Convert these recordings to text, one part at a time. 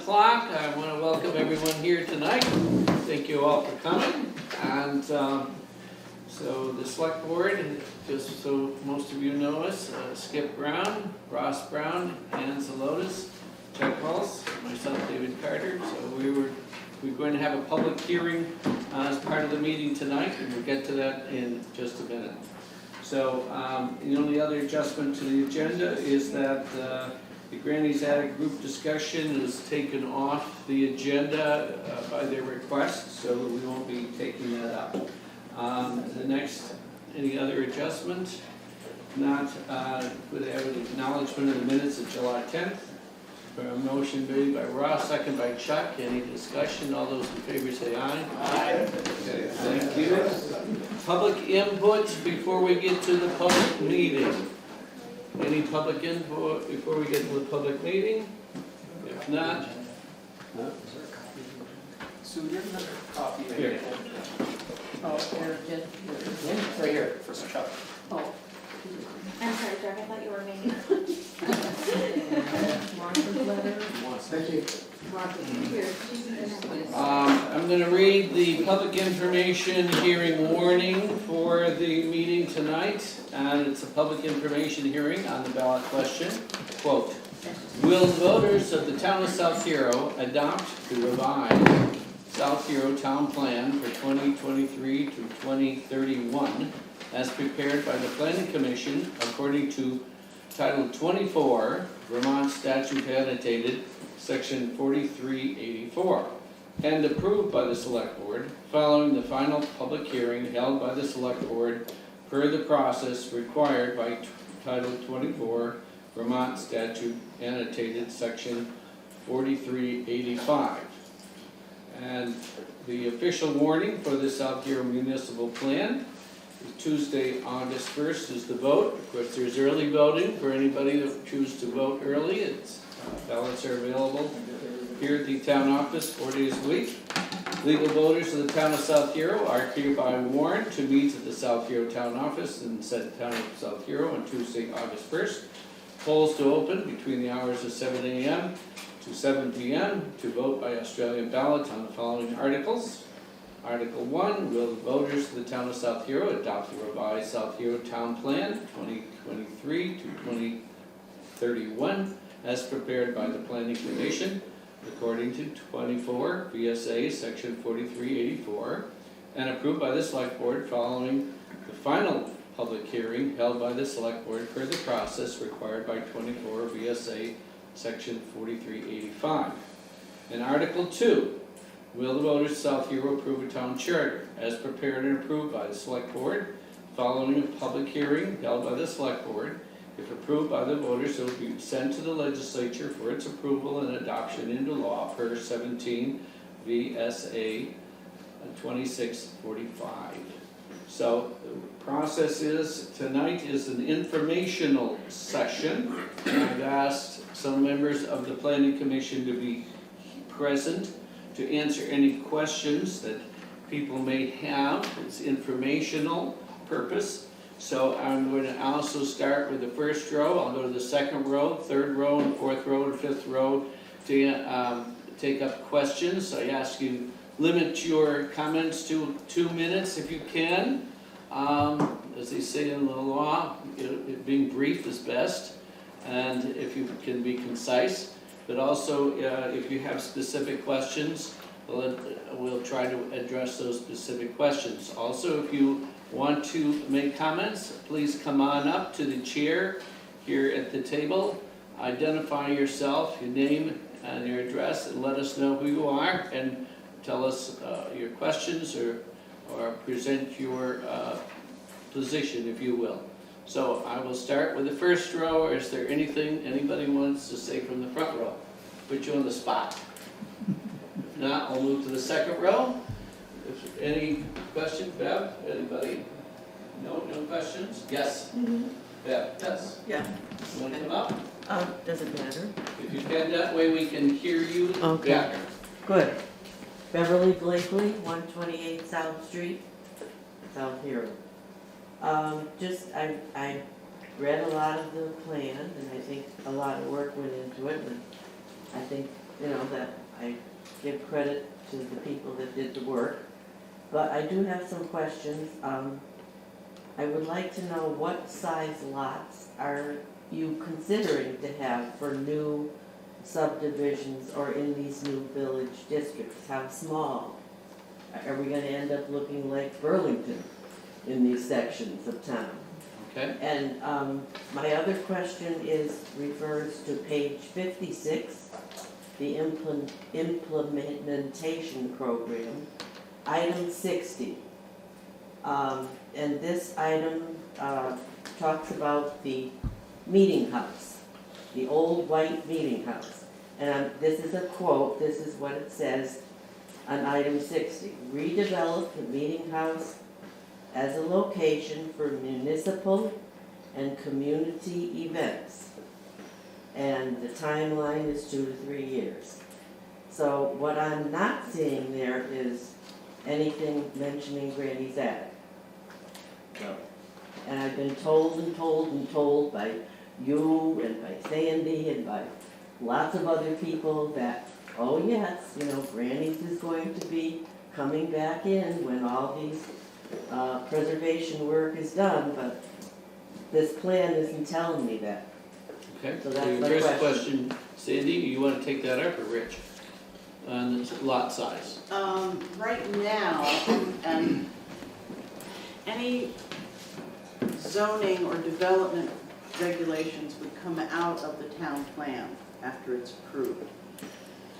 o'clock. I want to welcome everyone here tonight. Thank you all for coming. And so the select board, just so most of you know us, Skip Brown, Ross Brown, Ann Zalotis, Chuck Hulse, myself, David Carter. So we're going to have a public hearing as part of the meeting tonight, and we'll get to that in just a minute. So the only other adjustment to the agenda is that the Granny's Attic group discussion is taken off the agenda by their request, so we won't be taking that up. The next, any other adjustment? Not, would have an acknowledgement of the minutes of July 10th. A motion made by Ross, second by Chuck. Any discussion? All those in favor say aye. Aye. Okay, thank you. Public input before we get to the public meeting. Any public input before we get to the public meeting? If not, Sue, you have another copy? Here. Oh, here, Jen. Right here, for Chuck. Oh. I'm sorry, Doug, I thought you were me. Martha's letter. Thank you. Martha's. Here, she's gonna have this. I'm going to read the public information hearing warning for the meeting tonight, and it's a public information hearing on the ballot question. Quote, will the voters of the town of South Hero adopt the revised South Hero Town Plan for 2023 to 2031 as prepared by the Planning Commission according to Title 24, Vermont Statute Annotated, Section 4384, and approved by the Select Board following the final public hearing held by the Select Board per the process required by Title 24, Vermont Statute Annotated, Section 4385. And the official warning for the South Hero Municipal Plan is Tuesday, August 1st is the vote. Of course, there's early voting for anybody that chooses to vote early. It's ballots are available here at the town office 4 days a week. Legal voters of the town of South Hero are hereby warned to meet at the South Hero town office in said town of South Hero on Tuesday, August 1st. Polls to open between the hours of 7 a.m. to 7 p.m. to vote by Australian ballot on the following articles. Article 1, will the voters of the town of South Hero adopt the revised South Hero Town Plan 2023 to 2031 as prepared by the Planning Commission according to 24 VSA Section 4384 and approved by the Select Board following the final public hearing held by the Select Board per the process required by 24 VSA Section 4385. And Article 2, will the voters of South Hero approve a town charter as prepared and approved by the Select Board following a public hearing held by the Select Board? If approved by the voters, it will be sent to the legislature for its approval and adoption into law per 17 VSA 2645. So the process is, tonight is an informational session. I've asked some members of the Planning Commission to be present to answer any questions that people may have. It's informational purpose. So I'm going to also start with the first row. I'll go to the second row, third row, and fourth row, and fifth row to take up questions. I ask you limit your comments to 2 minutes if you can. As they say in the law, being brief is best, and if you can be concise. But also, if you have specific questions, we'll try to address those specific questions. Also, if you want to make comments, please come on up to the chair here at the table. Identify yourself, your name and your address, and let us know who you are, and tell us your questions or present your position, if you will. So I will start with the first row. Or is there anything anybody wants to say from the front row? Put you on the spot. If not, I'll move to the second row. If any questions, Bev? Anybody? No questions? Yes. Bev? Yes. Yeah. You want to come up? Does it matter? If you can, that way we can hear you Okay. better. Good. Beverly Blakely, 128 South Street, South Hero. I read a lot of the plan, and I think a lot of work went into it, and I think that I give credit to the people that did the work. But I do have some questions. I would like to know what size lots are you considering to have for new subdivisions or in these new village districts? How small? Are we gonna end up looking like Burlington in these sections of town? Okay, And my other question refers to page 56, the implementation program, item 60. And this item talks about the meeting house, the old white meeting house. And this is a quote, this is what it says on item 60. Redevelop the meeting house as a location for municipal and community events. And the timeline is 2 to 3 years. So what I'm not seeing there is anything mentioning Granny's Attic. And I've been told and told and told by you and by Sandy and by lots of other people that, oh yes, Granny's is going to be coming back in when all these preservation work is done, but this plan isn't telling me that. okay. So that's Your my first question. question, Sandy, you wanna take that up, or Rich? On the lot size? Right now, and any zoning or development regulations would come out of the town plan after it's approved.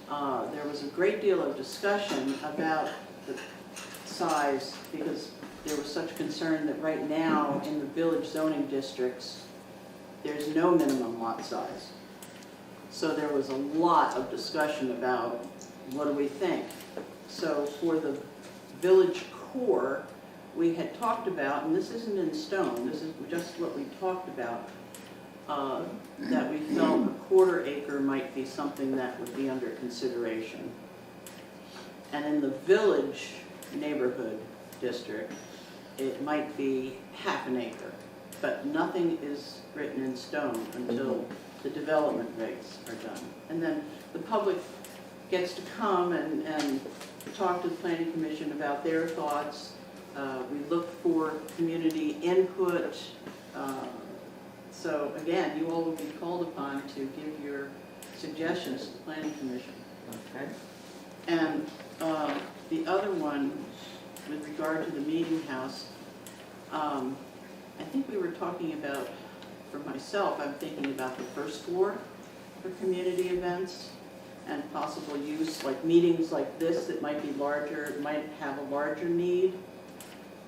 There was a great deal of discussion about the size because there was such concern that right now in the village zoning districts, there's no minimum lot size. So there was a lot of discussion about what do we think. So for the village core, we had talked about, and this isn't in stone, this is just what we talked about, that we felt a 1/4 acre might be something that would be under consideration. And in the village neighborhood district, it might be 1/2 acre, but nothing is written in stone until the development regs are done. And then the public gets to come and talk to the planning commission about their thoughts. We look for community input. So again, you all will be called upon to give your suggestions to the planning commission. Okay. And the other one, with regard to the meeting house, I think we were talking about, for myself, I'm thinking about the first floor for community events and possible use, like meetings like this that might be larger, might have a larger need,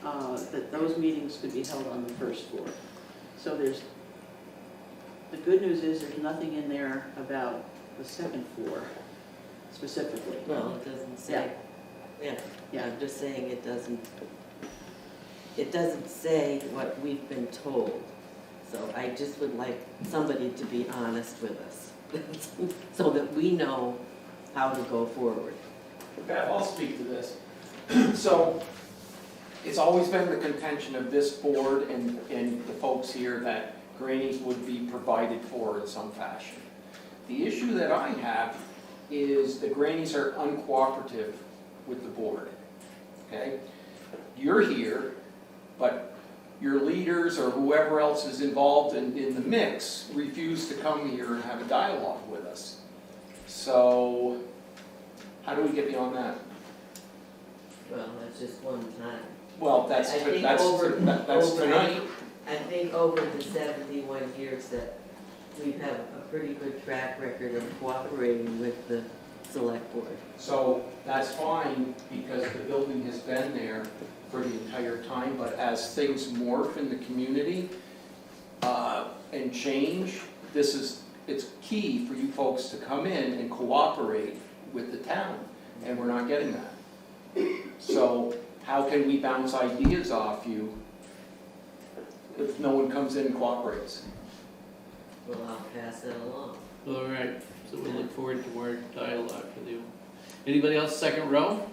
that those meetings could be held on the first floor. So the good news is there's nothing in there about the second floor specifically. Well, it doesn't say, yeah, Yeah. I'm just saying it doesn't say what we've been told. So I just would like somebody to be honest with us, so that we know how to go forward. Beth, I'll speak to this. So, it's always been the contention of this board and the folks here that Granny's would be provided for in some fashion. The issue that I have is the Granny's are uncooperative with the board, okay? You're here, but your leaders or whoever else is involved in the mix refuse to come here and have a dialogue with us. So, how do we get beyond that? Well, that's just one time. Well, that's I think that's over- tonight. I think over the 71 years that we've had a pretty good track record of cooperating with the select board. So that's fine because the building has been there for the entire time, but as things morph in the community and change, it's key for you folks to come in and cooperate with the town, and we're not getting that. So how can we bounce ideas off you if no one comes in and cooperates? Well, I'll pass that along. All right, so we'll look forward to more dialogue with you. Anybody else, second row?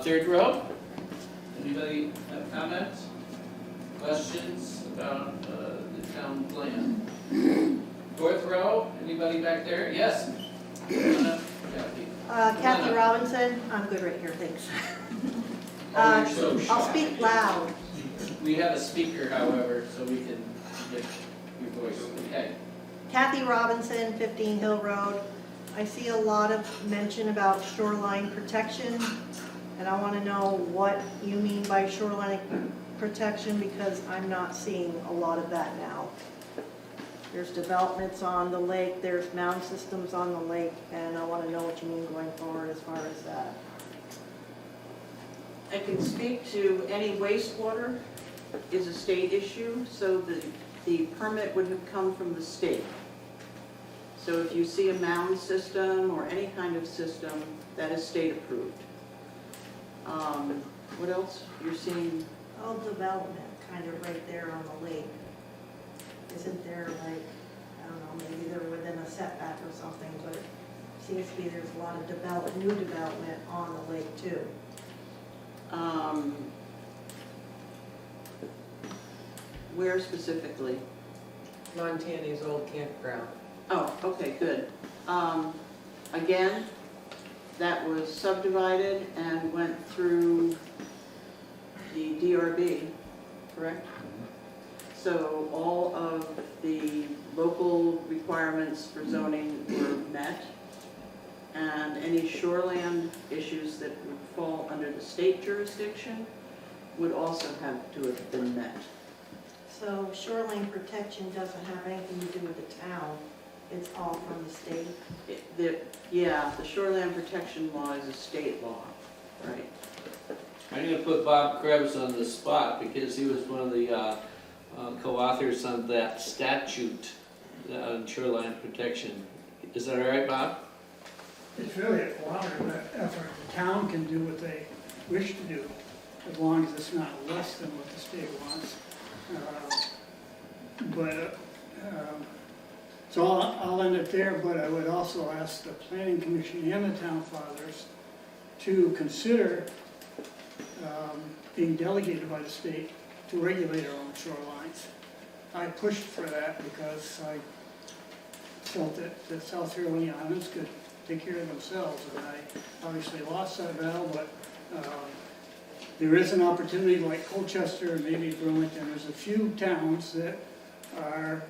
Third row? Anybody have comments, questions about the town plan? Fourth row, anybody back there? Yes? Kathy Robinson, I'm good right here, thanks. Oh, you're so I'll shy. speak loud. We have a speaker, however, so we can get your voice, okay? Kathy Robinson, 15 Hill Road. I see a lot of mention about shoreline protection, and I want to know what you mean by shoreline protection, because I'm not seeing a lot of that now. There's developments on the lake, there's mound systems on the lake, and I want to know what you mean going forward as far as that. I can speak to any wastewater is a state issue, so the permit would have come from the state. So if you see a mound system or any kind of system, that is state approved. What else? You're seeing, All development kind of right there on the lake. Isn't there like, I don't know, maybe they're within a setback or something, but it seems to be there's a lot of new development on the lake too. where specifically? Montana's old campground. Oh, okay, good. Again, that was subdivided and went through the DRB, correct? So all of the local requirements for zoning were met, and any shoreland issues that would fall under the state jurisdiction would also have to have been met. So shoreline protection doesn't have anything to do with the town, it's all from the state. Yeah, the shoreland protection law is a state law, right? I'm gonna put Bob Krebs on the spot because he was one of the co-authors on that statute on shoreline protection. Is that all right, Bob? It's really a collaborative effort. The town can do what they wish to do, as long as it's not less than what the state wants. So I'll end it there, but I would also ask the planning commission and the town fathers to consider being delegated by the state to regulate our own shorelines. I pushed for that because I felt that South Carolina Islands could take care of themselves, and I obviously lost that battle, but there is an opportunity like Colchester and maybe Burlington. There's a few towns that are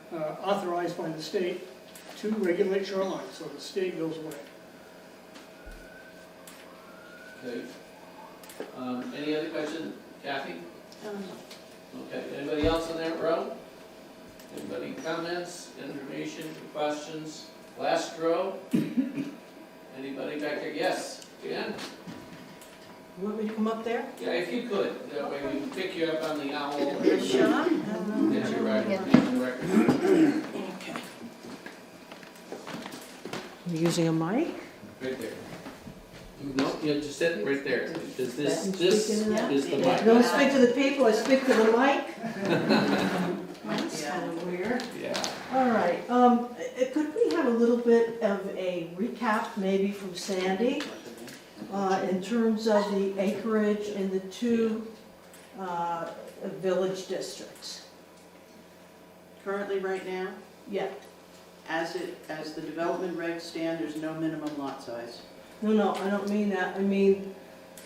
authorized by the state to regulate shorelines, so the state goes away. Okay. Any other question, Kathy? Okay, anybody else in that row? Anybody comments, information, questions? Last row? Anybody back there? Yes, Dan? You want me to come up there? Yeah, if you could, that way we can pick you up on the owl. Sean? Get your record. You using a mic? Right there. No, you just sit right there, because this Speak is into that? the Yeah. mic. I don't speak to the people, I speak to the mic. That's Yeah. kind of weird. Yeah. All right, could we have a little bit of a recap maybe from Sandy in terms of the acreage in the two village districts? Currently, right now, Yeah, as the development regs stand, there's no minimum lot size. no, I don't mean that, I mean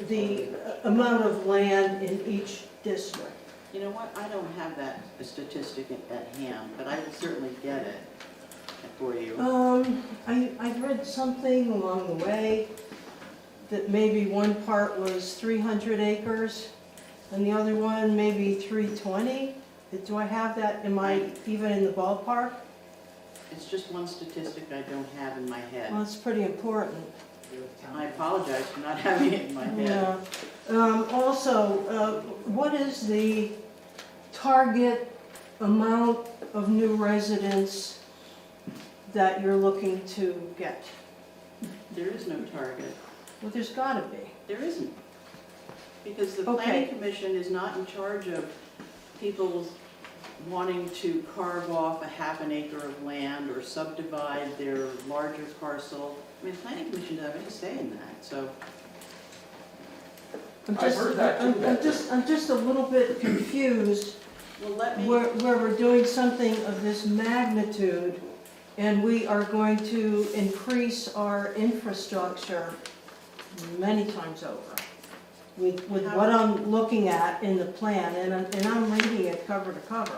the amount of land in each district. You know what, I don't have that statistic at hand, but I will certainly get it for you. I read something along the way that maybe one part was 300 acres and the other one maybe 320. Do I have that, am I even in the ballpark? It's just one statistic I don't have in my head. Well, it's pretty important. I apologize for not having it in my head. Yeah. Also, what is the target amount of new residents that you're looking to get? There is no target. Well, there's gotta be. There isn't. Because the Okay. planning commission is not in charge of people wanting to carve off a half an acre of land or subdivide their larger parcel. I mean, the planning commission doesn't have any say in that, so. I've heard that too, I'm just a little bit confused Well, let me, where we're doing something of this magnitude And we are going to increase our infrastructure many times over. With what I'm looking at in the plan, and I'm reading it cover to cover,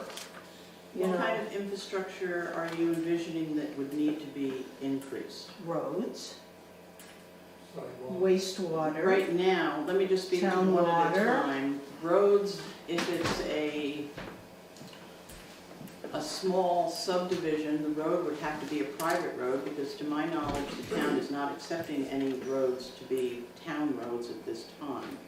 you What know, kind of infrastructure are you envisioning that would need to be increased? roads, wastewater. Right now, let me just speak to Town one at a water. time. Roads, if it's a small subdivision, the road would have to be a private road, because to my knowledge, the town is not accepting any roads to be town roads at this time.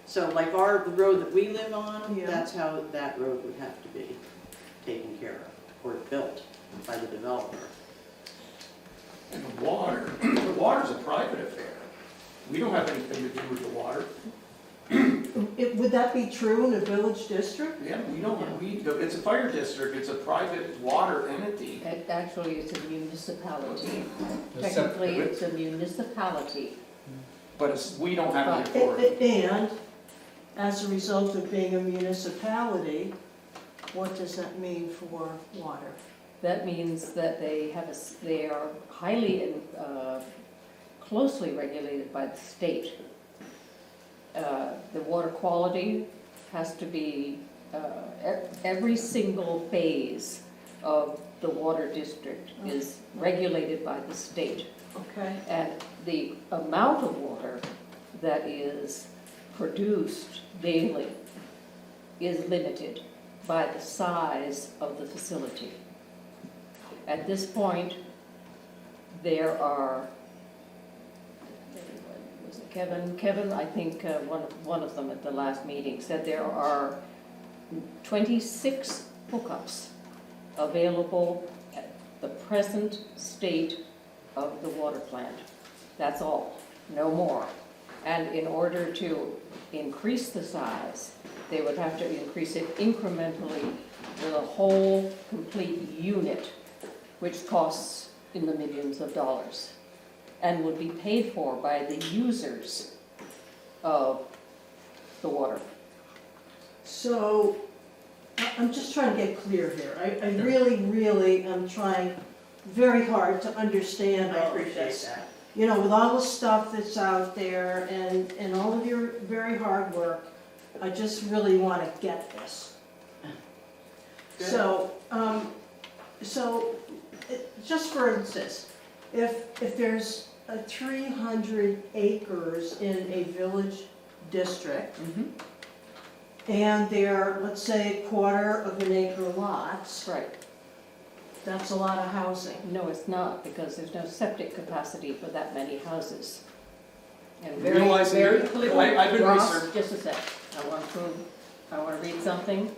So like the road that we live on, Yeah. that's how that road would have to be taken care of, or built by the developer. And the water's a private affair. We don't have anything to do with the water. Would that be true in a village district? Yeah, it's a fire district, it's a private water entity. Actually, it's a municipality. The Technically, it's a municipality. But we don't have the authority. And as a result of being a municipality, what does that mean for water? That means that they are highly, closely regulated by the state. The water quality has to be, every single phase of the water district is regulated by the state. Okay. And the amount of water that is produced daily is limited by the size of the facility. At this point, there are, was it Kevin, I think one of them at the last meeting said there are 26 hookups available at the present state of the water plant. That's all, no more. And in order to increase the size, they would have to increase it incrementally with a whole complete unit, which costs in the millions of dollars, and would be paid for by the users of the water. So, I'm just trying to get clear here. I really am trying very hard to understand I all of appreciate this. that. You know, with all the stuff that's out there and all of your very hard work, I just really want to get this. Good. So, just for instance, if there's 300 acres in a village district, and they're, let's say, 1/4 of an acre lots, Right. that's a lot of housing. No, it's not, because there's no septic capacity for that many houses. And Realizing very that- clear, I've been Ross, research- just a sec, I want to read something.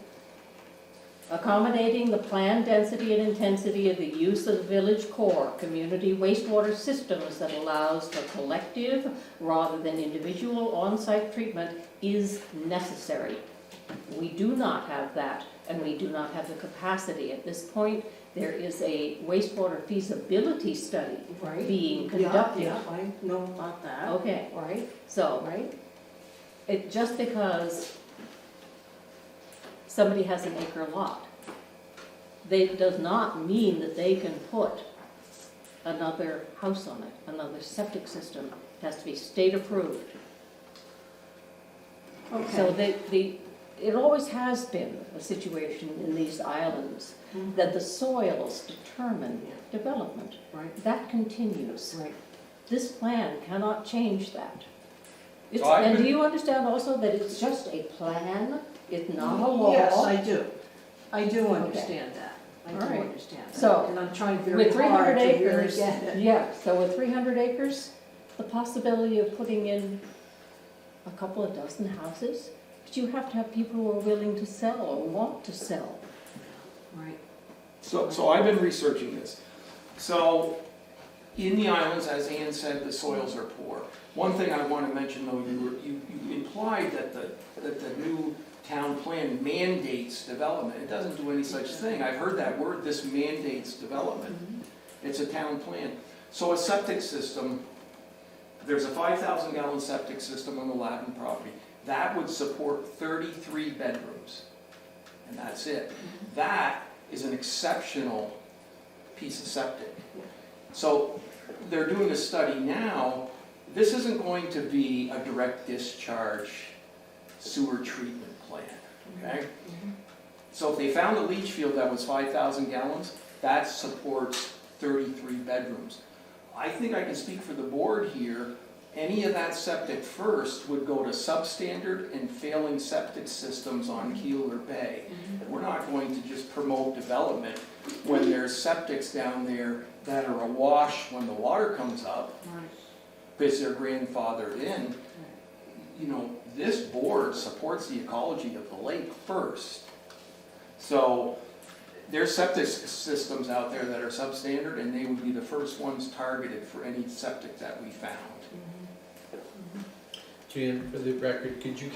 Accommodating the planned density and intensity of the use of the village core community wastewater systems that allows for collective rather than individual on-site treatment is necessary. We do not have that, and we do not have the capacity. At this point, there is a wastewater feasibility study being conducted. Yeah, I know about that. Okay, all right, so, Right? just because somebody has an acre lot, does not mean that they can put another house on it, another septic system. It has to be state approved. So it always has been a situation in these islands that the soils determine development. Right. That continues. Right. This plan cannot change that. So I've And do been- you understand also that it's just a plan? It's not a law? Yes, I do. I do understand that. I All do right. understand that. So, And I'm trying very With 300 hard to really acres, get it. yeah, so with 300 acres, the possibility of putting in a couple of dozen houses, but you have to have people who are willing to sell or want to sell. Right. So I've been researching this. So, in the islands, as Ann said, the soils are poor. One thing I want to mention, though, you implied that the new town plan mandates development. It doesn't do any such thing. I've heard that word, this mandates development. It's a town plan. So a septic system, there's a 5,000 gallon septic system on the Latin property. That would support 33 bedrooms. And that's it. That is an exceptional piece of septic. So they're doing a study now. This isn't going to be a direct discharge sewer treatment plant, okay? So if they found a leach field that was 5,000 gallons, that supports 33 bedrooms. I think I can speak for the board here. Any of that septic first would go to substandard and failing septic systems on Keeler Bay. We're not going to just promote development when there's septics down there that are awash when the water comes up because they're grandfathered in. You know, this board supports the ecology of the lake first. So there's septic systems out there that are substandard, and they would be the first ones targeted for any septic that we found. Jan, for the record, could you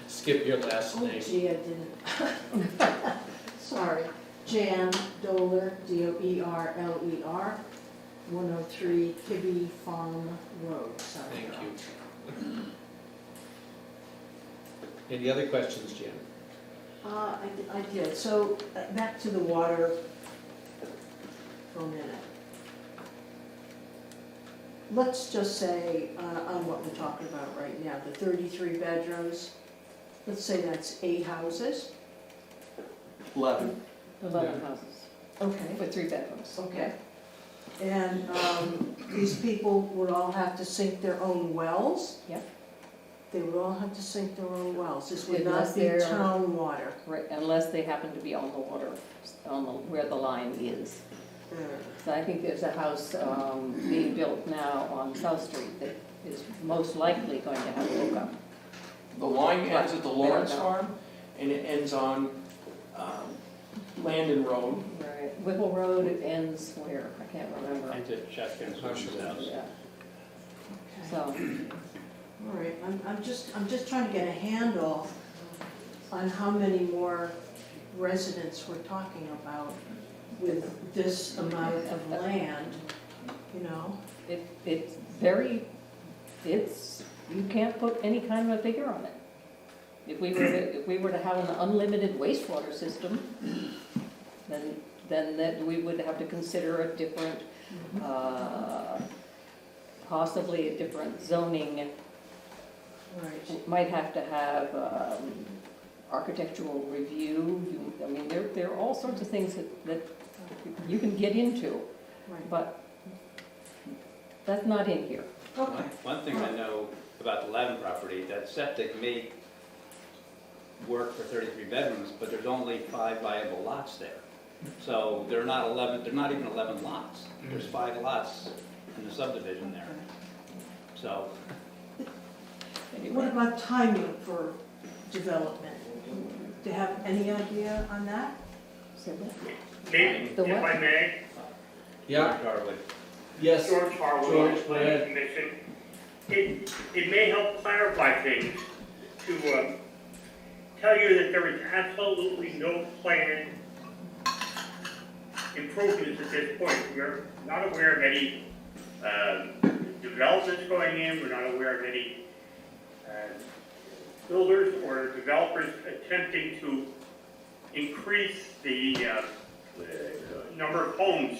skip your last Oh, name? gee, I didn't. Sorry. Jan Doler, Doerler, 103 Kibbe Farm Road. Sorry. Thank you. Any other questions, Jan? I did. So back to the water for a minute. Let's just say, on what we're talking about right now, the 33 bedrooms, let's say that's 8 houses. 11. 11 houses Okay. with 3 bedrooms. Okay. And these people would all have to sink their own wells? Yep. They would all have to sink their own wells. This would Unless not be they're- town water. Right, unless they happen to be on the water, where the line is. So I think there's a house being built now on South Street that is most likely going to have hookup. The line ends at the Lawrence know. Farm, and it ends on Landon Road. Right. Whipple Road, it ends where? I can't remember. Into Chefkin's house. Yeah, Okay. so, All right, I'm just trying to get a handle on how many more residents we're talking about with this amount of land, you know? it's very, you can't put any kind of a figure on it. If we were to have an unlimited wastewater system, then that we would have to consider a different, possibly a different zoning. Right. Might have to have architectural review. I mean, there are all sorts of things that you can get into, Right. but that's not in here. Okay. One thing I know about the Lavin property, that septic may work for 33 bedrooms, but there's only 5 viable lots there. So they're not even 11 lots. There's 5 lots in the subdivision there. So, What about timing for development? Do you have any idea on that? So Maybe, The if what? I may, Yeah, Harwood. yes, George Harwood, George, go Planning ahead. Commission. It may help clarify things to tell you that there is absolutely no planned improvements at this point. We're not aware of any developments going in, we're not aware of any builders or developers attempting to increase the number of homes.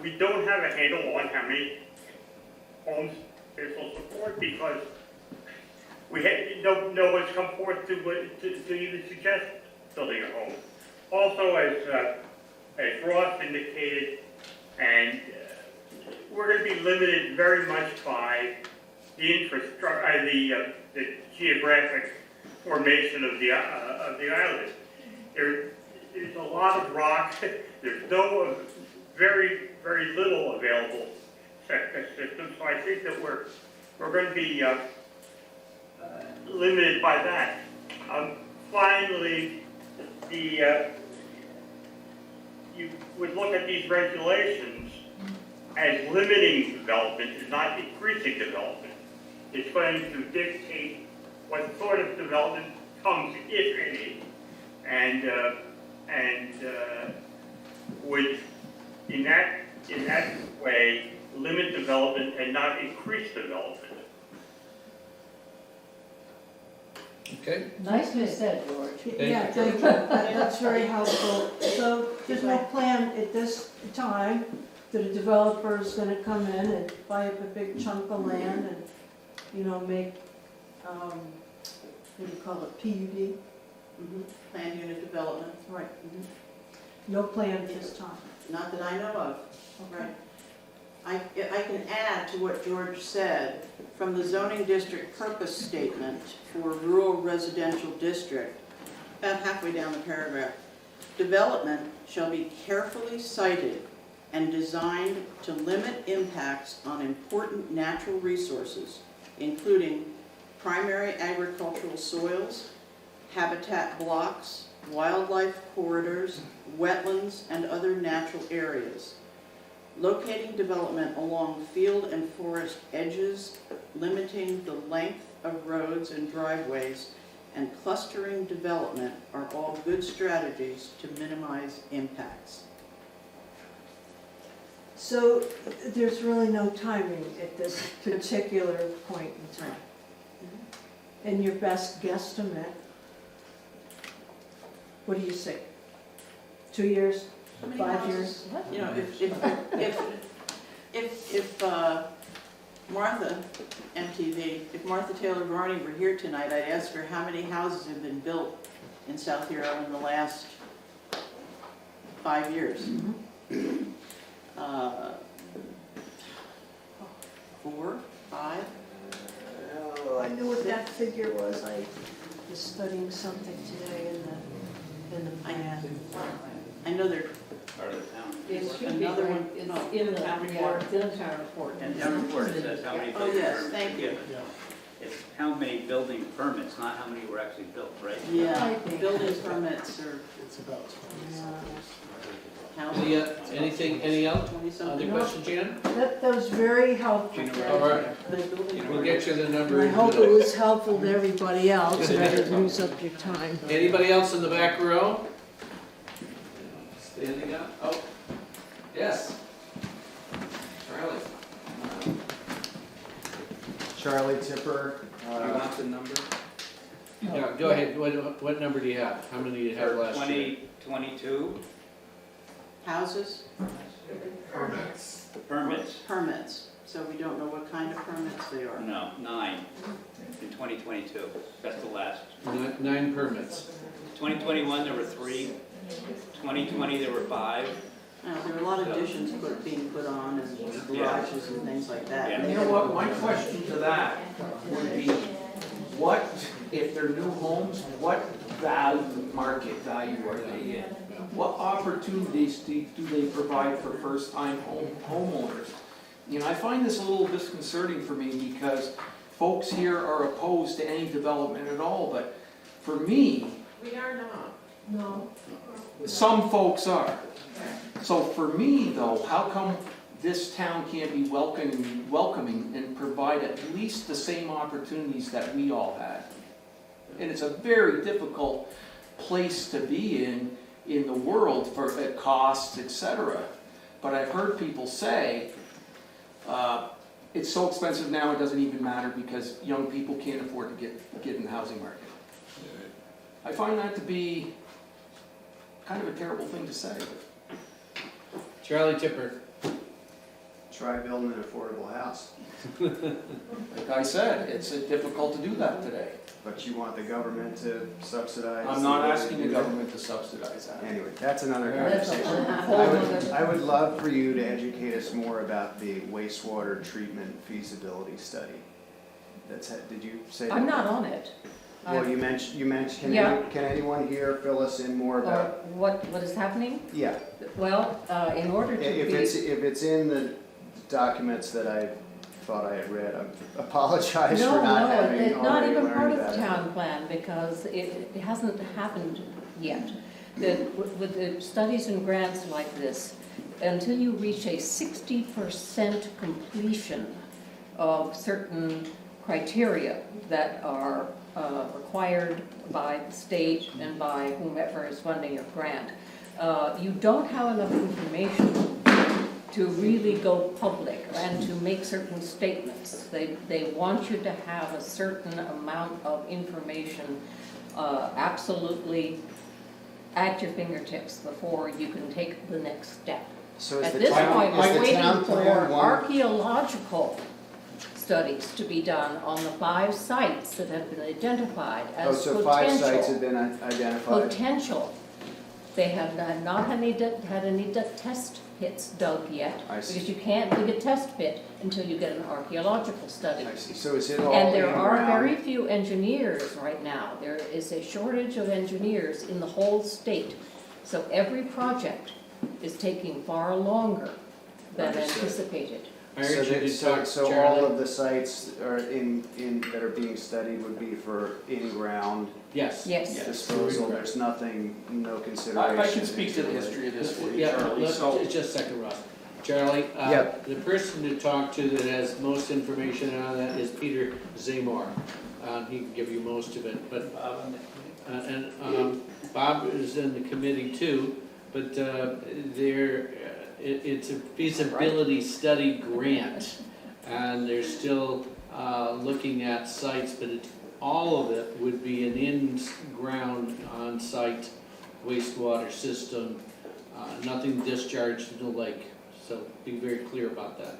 We don't have a handle on how many homes this will support because no one's come forth to even suggest building a home. Also, as Ross indicated, and we're going to be limited very much by the infrastructure, the geographic formation of the island. There's a lot of rock. There's very, very little available septic system. So I think that we're going to be limited by that. Finally, you would look at these regulations as limiting development and not increasing development. It's going to dictate what sort of development comes, if any, and would, in that way, limit development and not increase development. Okay, Nicely said, George. Yeah, thank you, that's very helpful. So there's no plan at this time that a developer is gonna come in and buy up a big chunk of land and, you know, make, what do you call it, PUD? Mhm. Planned unit development, Right, Mhm. no plan this time. not that I know of. Right. I can add to what George said, from the zoning district purpose statement for rural residential district, about halfway down the paragraph. Development shall be carefully cited and designed to limit impacts on important natural resources, including primary agricultural soils, habitat blocks, wildlife corridors, wetlands, and other natural areas. Locating development along field and forest edges, limiting the length of roads and driveways, and clustering development are all good strategies to minimize impacts. So there's really no timing at this particular point in time. And your best guesstimate, what do you say? 2 years? How many 5 houses? years? You know, if Martha, MTV, if Martha Taylor Varney were here tonight, I'd ask her how many houses have been built in South Hero in the last 5 years. 4, 5? Oh, I knew what that figure was. I was studying something today in the plan. I know they're, Part of the town. It should be, Another right, one? it's No. in the, Town yeah, report. it's in the town report. And town report says how many oh building yes, permits. thank you. It's how many building permits, not how many were actually built, right? Yeah, building permits are, how any, any other 20-something. question, Jan? That was very helpful. All right, we'll get you the number. I in hope it today. was helpful to everybody else, and I didn't use up your time. Anybody else in the back row? Standing up, oh, yes. Charlie. Charlie Tipper. Do you want the number? Yeah, go ahead, what number do you have? How many did you have last year? 2022, Houses, the permits, permits, so we don't know what kind of permits they are. no, 9 in 2022. That's the last. 9 permits. 2021, there were 3. 2020, there were 5. There were a lot of additions being put on, and garages and things like that. Yeah. You know what, my question to that would be, what, if they're new homes, what value, market value are they in? What opportunities do they provide for first-time homeowners? You know, I find this a little disconcerting for me because folks here are opposed to any development at all, but for me, We are not. No. some folks are. So for me, though, how come this town can't be welcoming and provide at least the same opportunities that we all had? And it's a very difficult place to be in the world for costs, etc. But I've heard people say, it's so expensive now it doesn't even matter because young people can't afford to get in the housing market. I find that to be kind of a terrible thing to say. Charlie Tipper. Try building an affordable house, Like I said, it's difficult to do that today. but you want the government to subsidize. I'm not asking the government to subsidize that. Anyway, that's another That's a conversation. whole I would love for you to educate us more about the wastewater treatment feasibility study. Did you say that? I'm not on it. Well, you mentioned, Yeah. can anyone here fill us in more Or about? what is happening? Yeah, Well, in order to if be. it's in the documents that I thought I had read, I apologize for not having it's not already even part learned of the that. town plan because it hasn't happened yet. With the studies and grants like this, until you reach a 60% completion of certain criteria that are required by the state and by whomever is funding your grant, you don't have enough information to really go public and to make certain statements. They want you to have a certain amount of information absolutely at your fingertips before you can take the next step. So is At the this town, point, is we're the waiting town for plan one? archaeological studies to be done on the 5 sites that have been identified Oh, as so 5 sites have potential. been identified? Potential. They have not had any test pits dug yet. I see. Because you can't dig a test pit until you get an archaeological study. I see, so is it all And there in are ground? very few engineers right now. There is a shortage of engineers in the whole state. So every project is taking far longer than Understood. anticipated. I So urge you that- to so- talk, So all Charlie. of the sites are that are being studied would be for in-ground Yes. Yes. disposal, there's nothing, no consideration? I can speak to the history of this for you, Yeah, Charlie, so. just a second, Ross. Charlie, Yep. the person to talk to that has most information on that is Peter Zamor. He can give you most of it, but, Bob is in the committee too, but, it's a feasibility study grant. And they're still, looking at sites, but all of it would be an in-ground, on-site wastewater system, nothing discharged in the lake. So be very clear about that.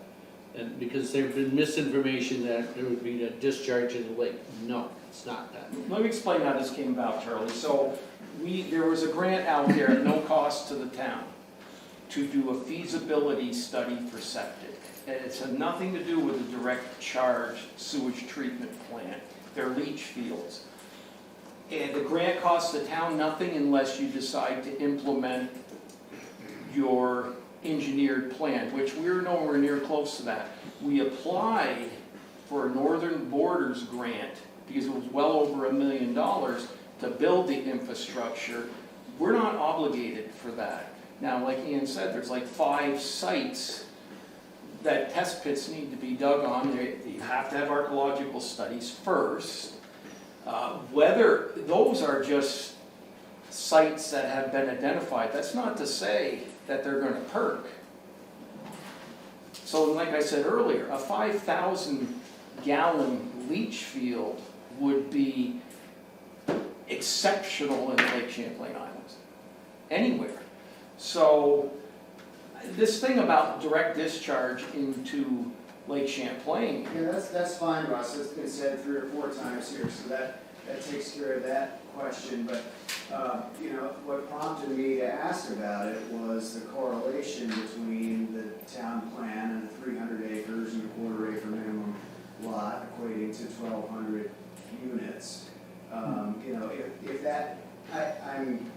And because there's been misinformation that there would be a discharge in the lake. No, it's not that. Let me explain how this came about, Charlie. So there was a grant out there at no cost to the town to do a feasibility study for septic. And it's had nothing to do with a direct charge sewage treatment plant. They're leach fields. And the grant costs the town nothing unless you decide to implement your engineered plan, which we're nowhere near close to that. We applied for a Northern Borders grant because it was well over $1 million to build the infrastructure. We're not obligated for that. Now, like Ian said, there's like 5 sites that test pits need to be dug on. You have to have archaeological studies first. Whether those are just sites that have been identified, that's not to say that they're going to perk. So like I said earlier, a 5,000 gallon leach field would be exceptional in Lake Champlain Islands, anywhere. So this thing about direct discharge into Lake Champlain. Yeah, that's fine, Russ, it's been said 3 or 4 times here, so that takes care of that question, but, you know, what prompted me to ask about it was the correlation between the town plan and the 300 acres and a quarter acre minimum lot equating to 1,200 units. You know, if that, I'm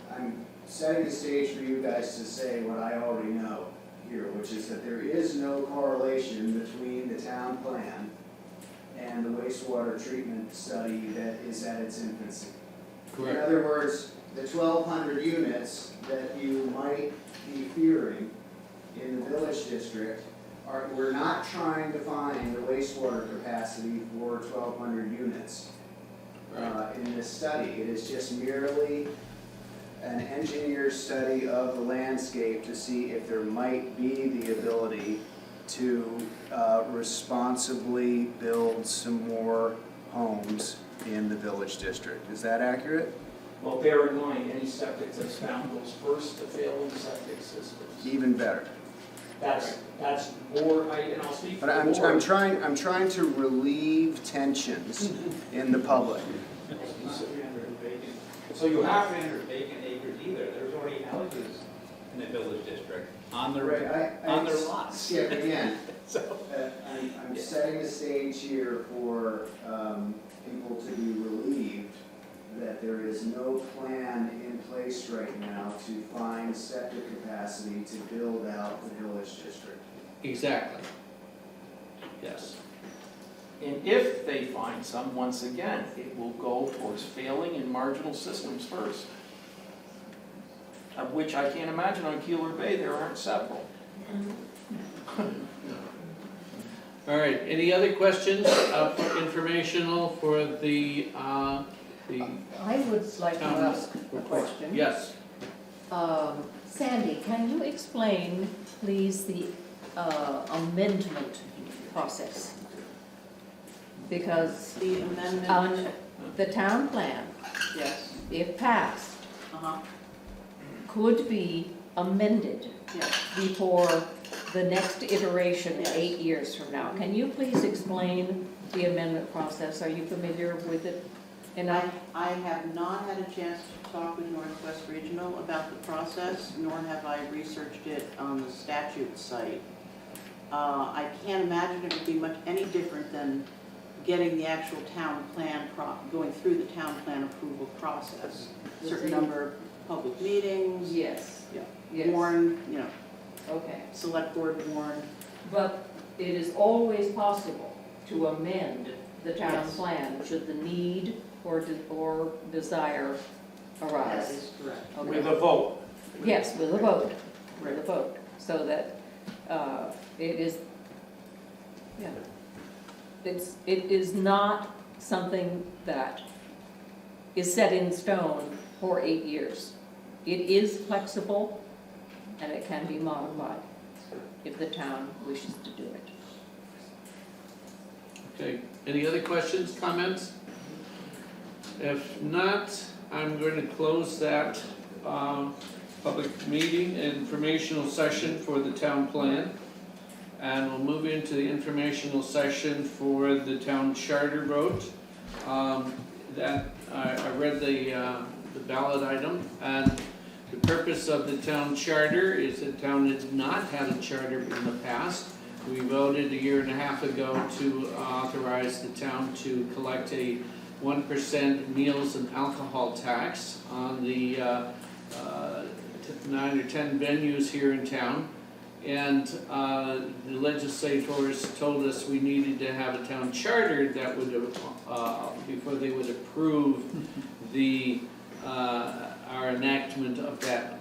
setting the stage for you guys to say what I already know here, which is that there is no correlation between the town plan and the wastewater treatment study that is at its infancy. In Correct. other words, the 1,200 units that you might be fearing in the village district we're not trying to find the wastewater capacity for 1,200 units in this study. It is just merely an engineer's study of the landscape to see if there might be the ability to responsibly build some more homes in the village district. Is that accurate? Well, bear in mind, any septic that's found goes first to failing septic systems. Even better. That's more, and I'll speak for But the board. I'm trying to relieve tensions in the public. So you have, 300 vacant acres either, there's already houses in the village district on their, Right, on their lots. Skip, again, So, I'm setting the stage here for people to be relieved that there is no plan in place right now to find septic capacity to build out the village district. Exactly. Yes. and if they find some, once again, it will go towards failing in marginal systems first. Of which I can't imagine on Keeler Bay there aren't several. All right, any other questions, for informational for the I would like to town ask a report? question. Yes. Sandy, can you explain, please, the amendment process. Because The amendment, on the town plan, yes, if passed, uh-huh, could be amended yes. before the next iteration Yes. 8 years from now. Can you please explain the amendment process? Are you familiar with it enough? I have not had a chance to talk with Northwest Regional about the process, nor have I researched it on the statute site. I can't imagine it would be much any different than getting the actual town plan, going through the town plan approval process. Certain number of public meetings, Yes. Yeah. Yes. warned, Okay. select board warned. But it is always possible to amend the town Yes. plan should the need or desire That arise. is correct. Okay. With a vote. Yes, with a vote, with a vote, so that it is, yeah. It is not something that is set in stone for 8 years. It is flexible and it can be modified if the town wishes to do it. Okay, any other questions, comments? If not, I'm going to close that public meeting, informational session for the town plan. And we'll move into the informational session for the town charter vote. I read the ballot item, and the purpose of the town charter is the town has not had a charter in the past. We voted 1.5 years ago to authorize the town to collect a 1% meals and alcohol tax on the 9 or 10 venues here in town. And the legislators told us we needed to have a town charter that would, before they would approve our enactment of that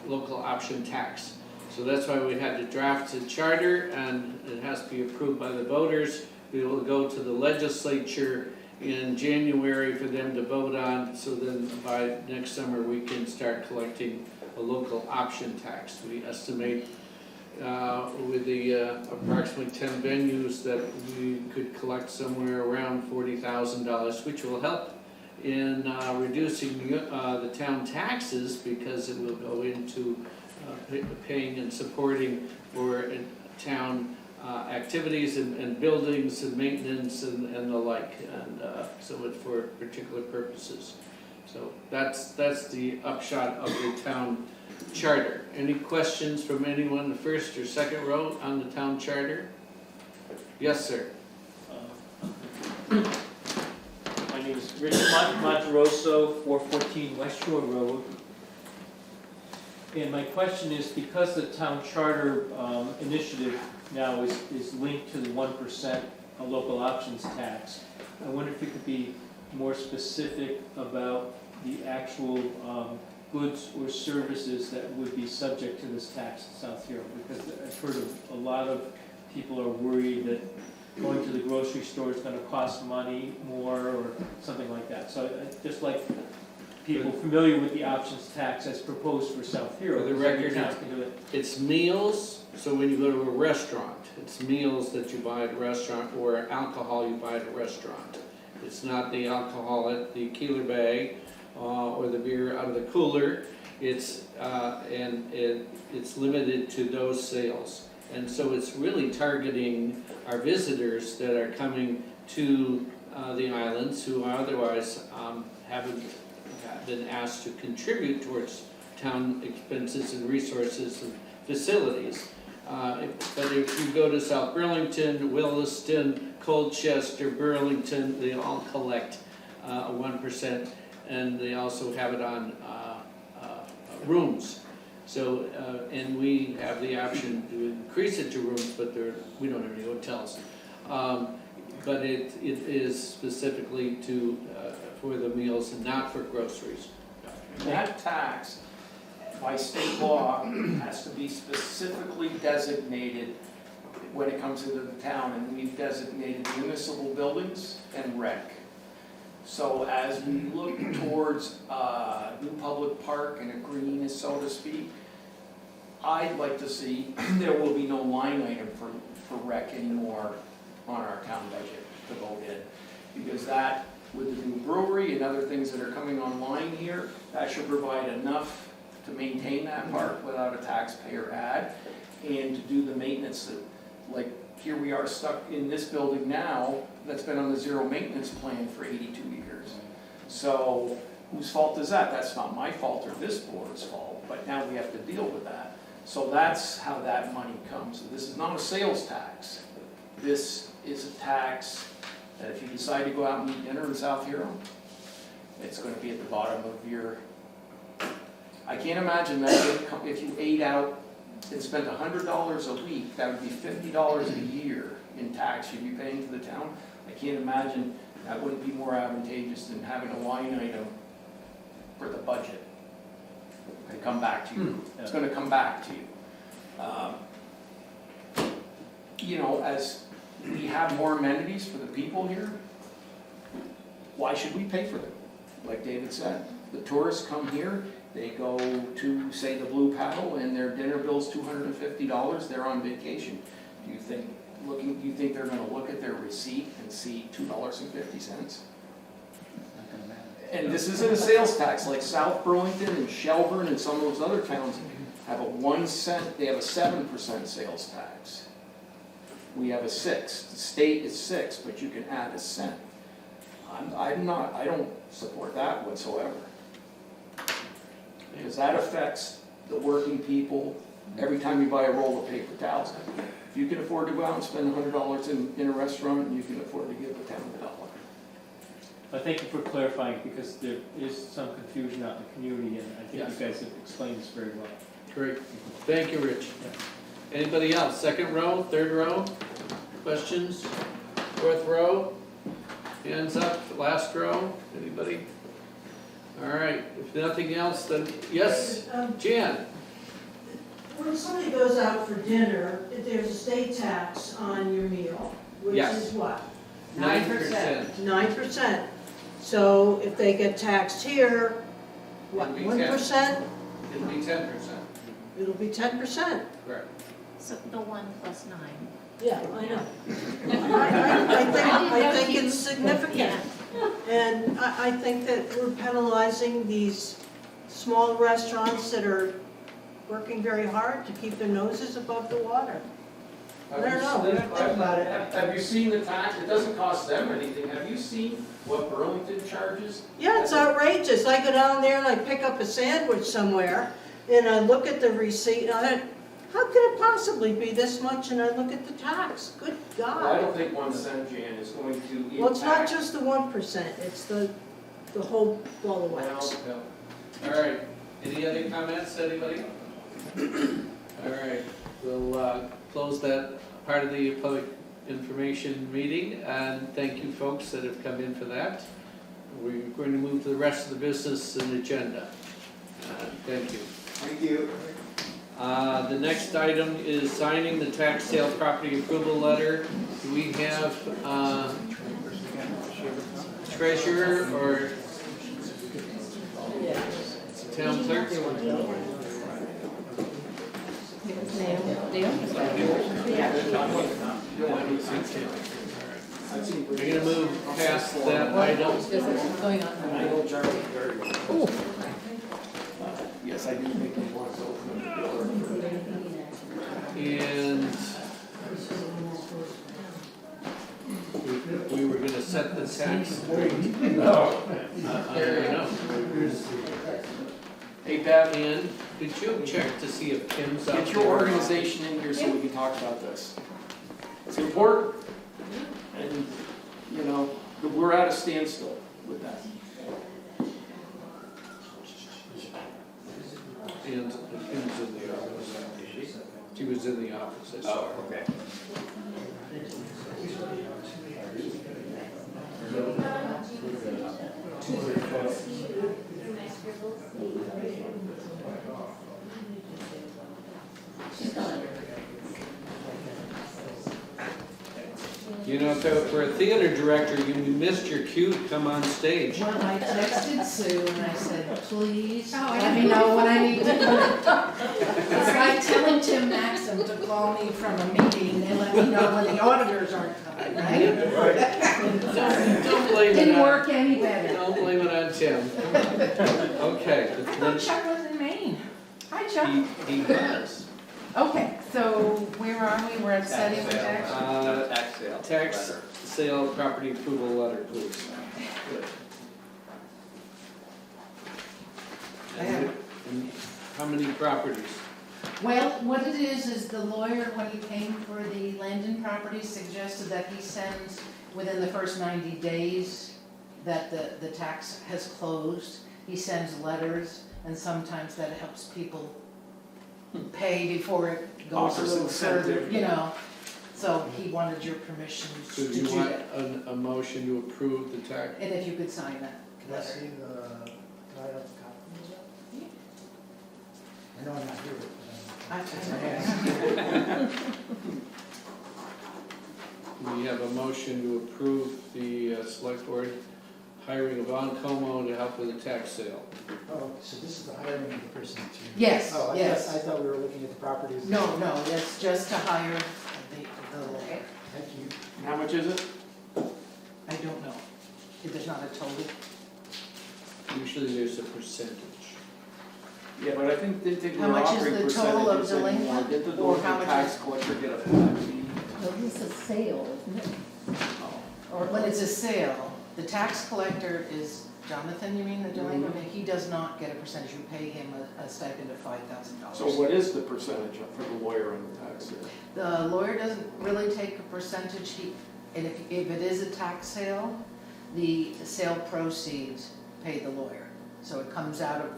local option tax. So that's why we had to draft a charter, and it has to be approved by the voters. We will go to the legislature in January for them to vote on, so then by next summer we can start collecting a local option tax. We estimate with the approximately 10 venues that we could collect somewhere around $40,000, which will help in reducing the town taxes, because it will go into paying and supporting for town activities and buildings and maintenance and the like, and so it's for particular purposes. So that's the upshot of the town charter. Any questions from anyone in the first or second row on the town charter? Yes, sir. My name is Rich Monterosso, 414 West Shore Road. And my question is, because the town charter initiative now is linked to the 1% local options tax, I wonder if you could be more specific about the actual goods or services that would be subject to this tax in South Hero, because I've heard of a lot of people are worried that going to the grocery store is going to cost money more or something like that. So I'd just like people familiar with the options tax as proposed for South Hero. For the because every record, town can do it. It's meals, so when you go to a restaurant, it's meals that you buy at a restaurant, or alcohol you buy at a restaurant. It's not the alcohol at the Keeler Bay or the beer out of the cooler. It's it's limited to those sales, and so it's really targeting our visitors that are coming to the islands who otherwise haven't been asked to contribute towards town expenses and resources and facilities. But if you go to South Burlington, Williston, Colchester, Burlington, they all collect 1%, and they also have it on rooms. So, and we have the option to increase it to rooms, but we don't have any hotels. But it is specifically for the meals and not for groceries. That tax, by state law, has to be specifically designated when it comes into the town, and we've designated municipal buildings and rec. So as we look towards a new public park and a green, so to speak, I'd like to see, there will be no line item for rec anymore on our town budget to vote in. Because that, with the new brewery and other things that are coming online here, that should provide enough to maintain that park without a taxpayer add, and to do the maintenance that, like, here we are stuck in this building now, that's been on the zero maintenance plan for 82 years. So, whose fault is that? That's not my fault or this board's fault, but now we have to deal with that. So that's how that money comes. This is not a sales tax. This is a tax that if you decide to go out and eat dinner in South Hero, it's gonna be at the bottom of your, I can't imagine that if you ate out and spent $100 a week, that would be $50 a year in tax you'd be paying to the town. I can't imagine that wouldn't be more advantageous than having a line item for the budget. They come back to you. It's gonna come back to you. You know, as we have more amenities for the people here, why should we pay for them? Like David said, the tourists come here, they go to, say, the Blue Paddle, and their dinner bill's $250, they're on vacation. Do you think they're gonna look at their receipt and see $2.50? And this isn't a sales tax, like South Burlington and Shelburne and some of those other towns have a 1 cent, they have a 7% sales tax. We have a 6, the state is 6, but you can add a cent. I don't support that whatsoever. Because that affects the working people every time you buy a roll of paper towels. If you can afford to go out and spend $100 in a restaurant, you can afford to give the town $1. I thank you for clarifying, because there is some confusion out in the community, and I think Yes. you guys have explained this very well. Great. Thank you, Rich. Anybody else? Second row, third row? Questions? Fourth row? Hands up, last row? Anybody? All right, if nothing else, then, yes, Jan? When somebody goes out for dinner, there's a state tax on your meal, which Yes. is what? 9%. 9%. So if they get taxed here, what, It'll be 1%? It'll be 10%. It'll be 10%. Correct. So the 1 plus 9. Yeah, I know. I think it's significant. And I think that we're penalizing these small restaurants that are working very hard to keep their noses above the water. I don't know, think about it. Have you seen the tax? It doesn't cost them anything. Have you seen what Burlington charges? Yeah, it's outrageous. I go down there and I pick up a sandwich somewhere, and I look at the receipt, and I think, how could it possibly be this much? And I look at the tax. Good Well, I God. don't think 1 cent, Jan, is going to impact. Well, it's not just the 1%, it's the whole ball of Well, wax. All right, any other comments, anybody? All right, we'll close that part of the public information meeting, and thank you folks that have come in for that. We're going to move to the rest of the business and agenda. Thank you. Thank you. The next item is signing the tax sale property approval letter. Do we have treasurer or town clerk? We're gonna move past that item. Going on. I know Charlie very well. Yes, I do think he wants to open the door. And we were gonna set the tax rate. No. I know. Hey, Bev, And did you check to see if Kim's up get your there? organization in here so we can talk about this. It's important. And, you know, we're at a standstill with that. And Kim's in the office. She was in the office, I saw her. okay. You know, for a theater director, you missed your cue to come on stage. Well, I texted Sue and I said, please, Oh, I let me know when I need to come. It's like telling Tim Maxim to call me from a meeting and let me know when the auditors aren't coming, right? Don't blame it Didn't on, work any better. don't blame it on Tim. Okay, I thought Chuck was in Maine. Hi, Chuck. he was. Okay, so where are we? We're at setting the tax? No, tax sale. Tax letter. sale property approval letter, please. I have And how many properties? Well, what it is the lawyer, when he came for the Landon property, suggested that he sends within the first 90 days that the tax has closed. He sends letters, and sometimes that helps people pay before it goes a Offers little further, incentive. you know. So he wanted your permission So to do do you want that. a motion to approve the tax? And if you could sign that Can I letter. see the, can I have a copy of that? I know I'm not here, but We have a motion to approve the select board hiring of Von Como to help with the tax sale. oh, so this is the hiring of the person to. Yes, Oh, I yes. thought we were looking at the properties. No, that's just to hire the lawyer. Thank you. How much is it? I don't know. There's not a total. Usually there's a percentage. Yeah, but I think they How much is the total of delinquent, Did the or how much tax is- collector get a flat fee? So this is a sale, isn't it? Or when it's a sale, the tax collector is, Jonathan, you mean, the delinquent, and he does not get a percentage, you pay him a stipend of $5,000. So what is the percentage for the lawyer and the tax sale? The lawyer doesn't really take a percentage, and if it is a tax sale, the sale proceeds pay the lawyer. So it comes out of,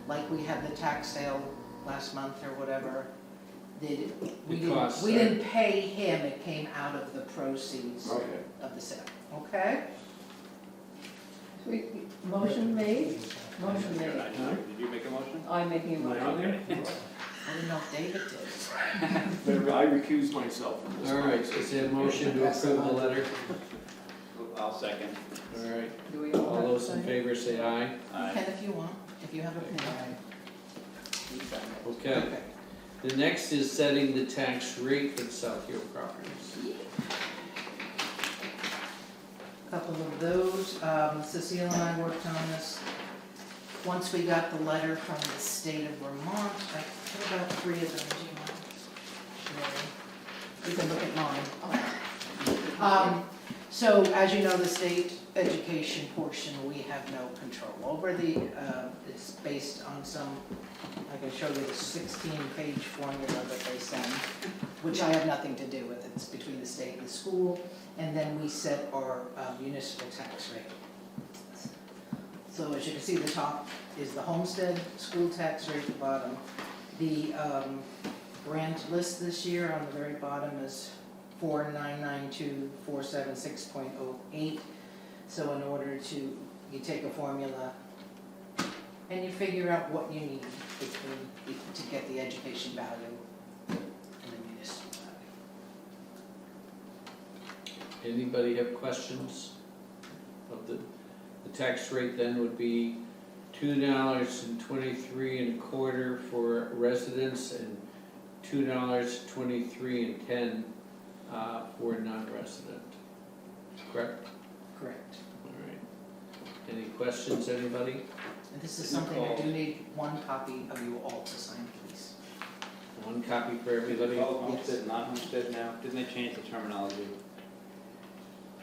like we had the tax sale last month or whatever, we costs, didn't pay him, it came out of the proceeds Okay. of the sale, okay? Motion made? Motion made. Did you make a motion? I'm making a motion. Okay. I didn't know if David did. But I recuse myself from this. All right, is there a motion to approve the letter? I'll second. All right, Do we all all have to those in sign? favor say aye. You Aye. can if you want, if you have a pen. Okay. The next is setting the tax rate for South Hill properties. Couple of those, Cecile and I worked on this. Once we got the letter from the state of Vermont, I put about 3 of them, do you mind? You can look at mine. So as you know, the state education portion, we have no control over. It's based on some, I can show you the 16-page formula that they send, which I have nothing to do with. It's between the state and the school, and then we set our municipal tax rate. So as you can see, the top is the homestead school tax rate, the bottom. The grant list this year on the very bottom is 4,992,476.08. So in order to, you take a formula and you figure out what you need to get the education value and the municipal value. Anybody have questions? Of the tax rate then would be $2.2325 for residents and $2.2310 for non-resident. Correct? Correct. All right. Any questions, anybody? And this is something I do need one copy of you all to sign, please. One copy for everybody? Oh, homestead, non-homestead now? Didn't they change the terminology?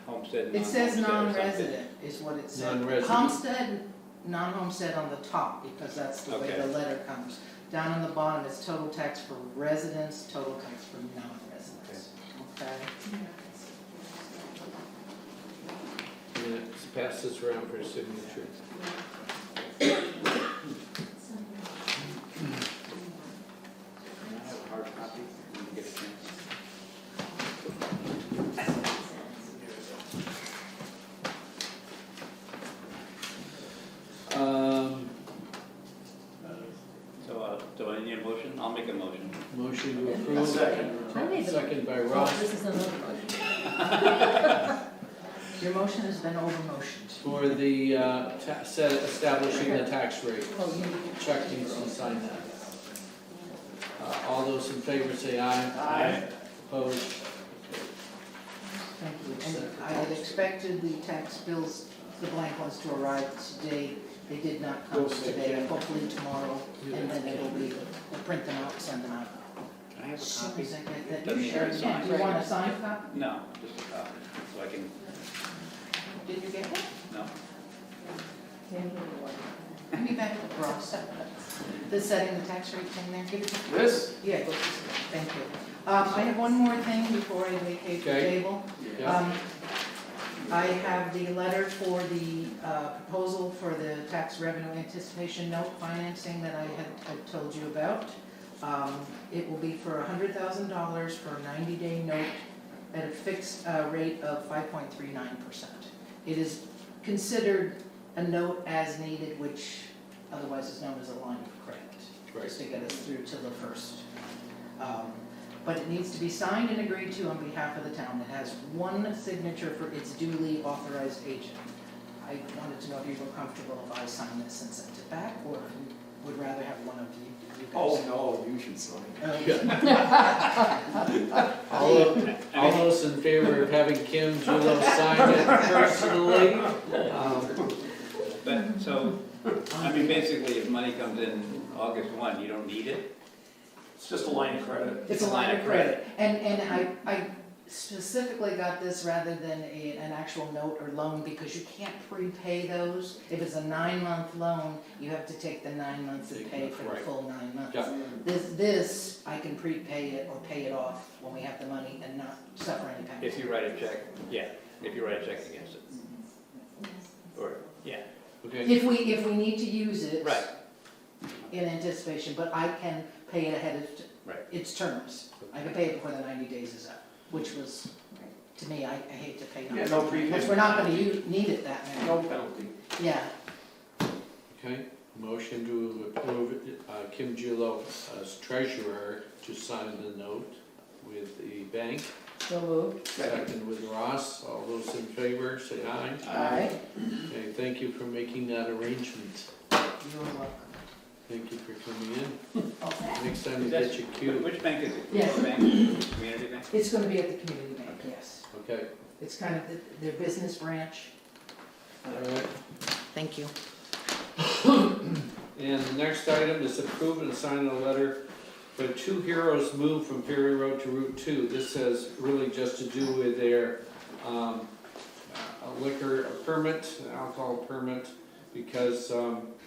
Homestead, It says non-homestead or something? non-resident is what it says. Non-resident. Homestead, non-homestead on the top, because that's the way Okay. the letter comes. Down on the bottom, it's total tax for residents, total tax for non-residents. Okay? Yeah, pass this around for signature. Can I have a hard copy? When you get a chance? So I need a motion? I'll make a motion. Motion to approve. Second. I made the- Second by Oh, Ross. this is another motion. Your motion has been over-motioned. For the, establishing the tax rate. Chuck needs to sign that. All those in favor say aye. Aye. Opposed? Thank you. And I had expected the tax bills, the blank ones, to arrive today. They did not come today, hopefully tomorrow, and then it'll be, we'll print them out, and send them out. Can I have As a soon copy? as I get that, Doesn't you need sure to be can. signed. Do you want a signed copy? No, just a copy, so I can, Did you get it? no. Give me back the cross. The setting the tax rate thing there, give it to me. This? Yeah, go, thank you. I have one more thing before I vacate the Okay. table. Yeah. I have the letter for the proposal for the tax revenue anticipation note financing that I had told you about. It will be for $100,000 for a 90-day note at a fixed rate of 5.39%. It is considered a note as needed, which otherwise is known as a line of credit, just to get us through to the first. But it needs to be signed and agreed to on behalf of the town. It has one signature for its duly authorized agent. I wanted to know if you were comfortable if I signed this and sent it back, or if you would rather have one of you guys. Oh, no, you should sign. All those in favor of having Kim Julo sign it personally? But, so, I mean, basically, if money comes in August 1, you don't need it? It's just a line of credit. It's a line of credit. And I specifically got this rather than an actual note or loan because you can't prepay those. If it's a 9-month loan, you have to take the 9 months and pay for the full 9 months. Yeah. This, I can prepay it or pay it off when we have the money and not suffer any penalty. If you write a check, yeah, if you write a check against it. Or, yeah. Okay. If we need to use it. Right. In anticipation, but I can pay it ahead of its terms. I can pay it before the 90 days is up, which was, to me, I hate to pay. Yeah, no prepayment. Because we're not gonna need it that way. No penalty. Yeah. Okay, motion to approve Kim Julo as treasurer to sign the note with the bank. So moved. Second with Ross. All those in favor, say aye. Aye. Okay, thank you for making that arrangement. You're welcome. Thank you for coming in. Okay. Next time we get you cute. Which bank is it? Yes. Bank? Community bank? It's gonna be at the community bank, yes. Okay, It's kind of their business branch. all right. Thank you. And the next item is approve and sign a letter for Two Heroes move from Perry Road to Route 2. This has really just to do with their a liquor permit, an alcohol permit, because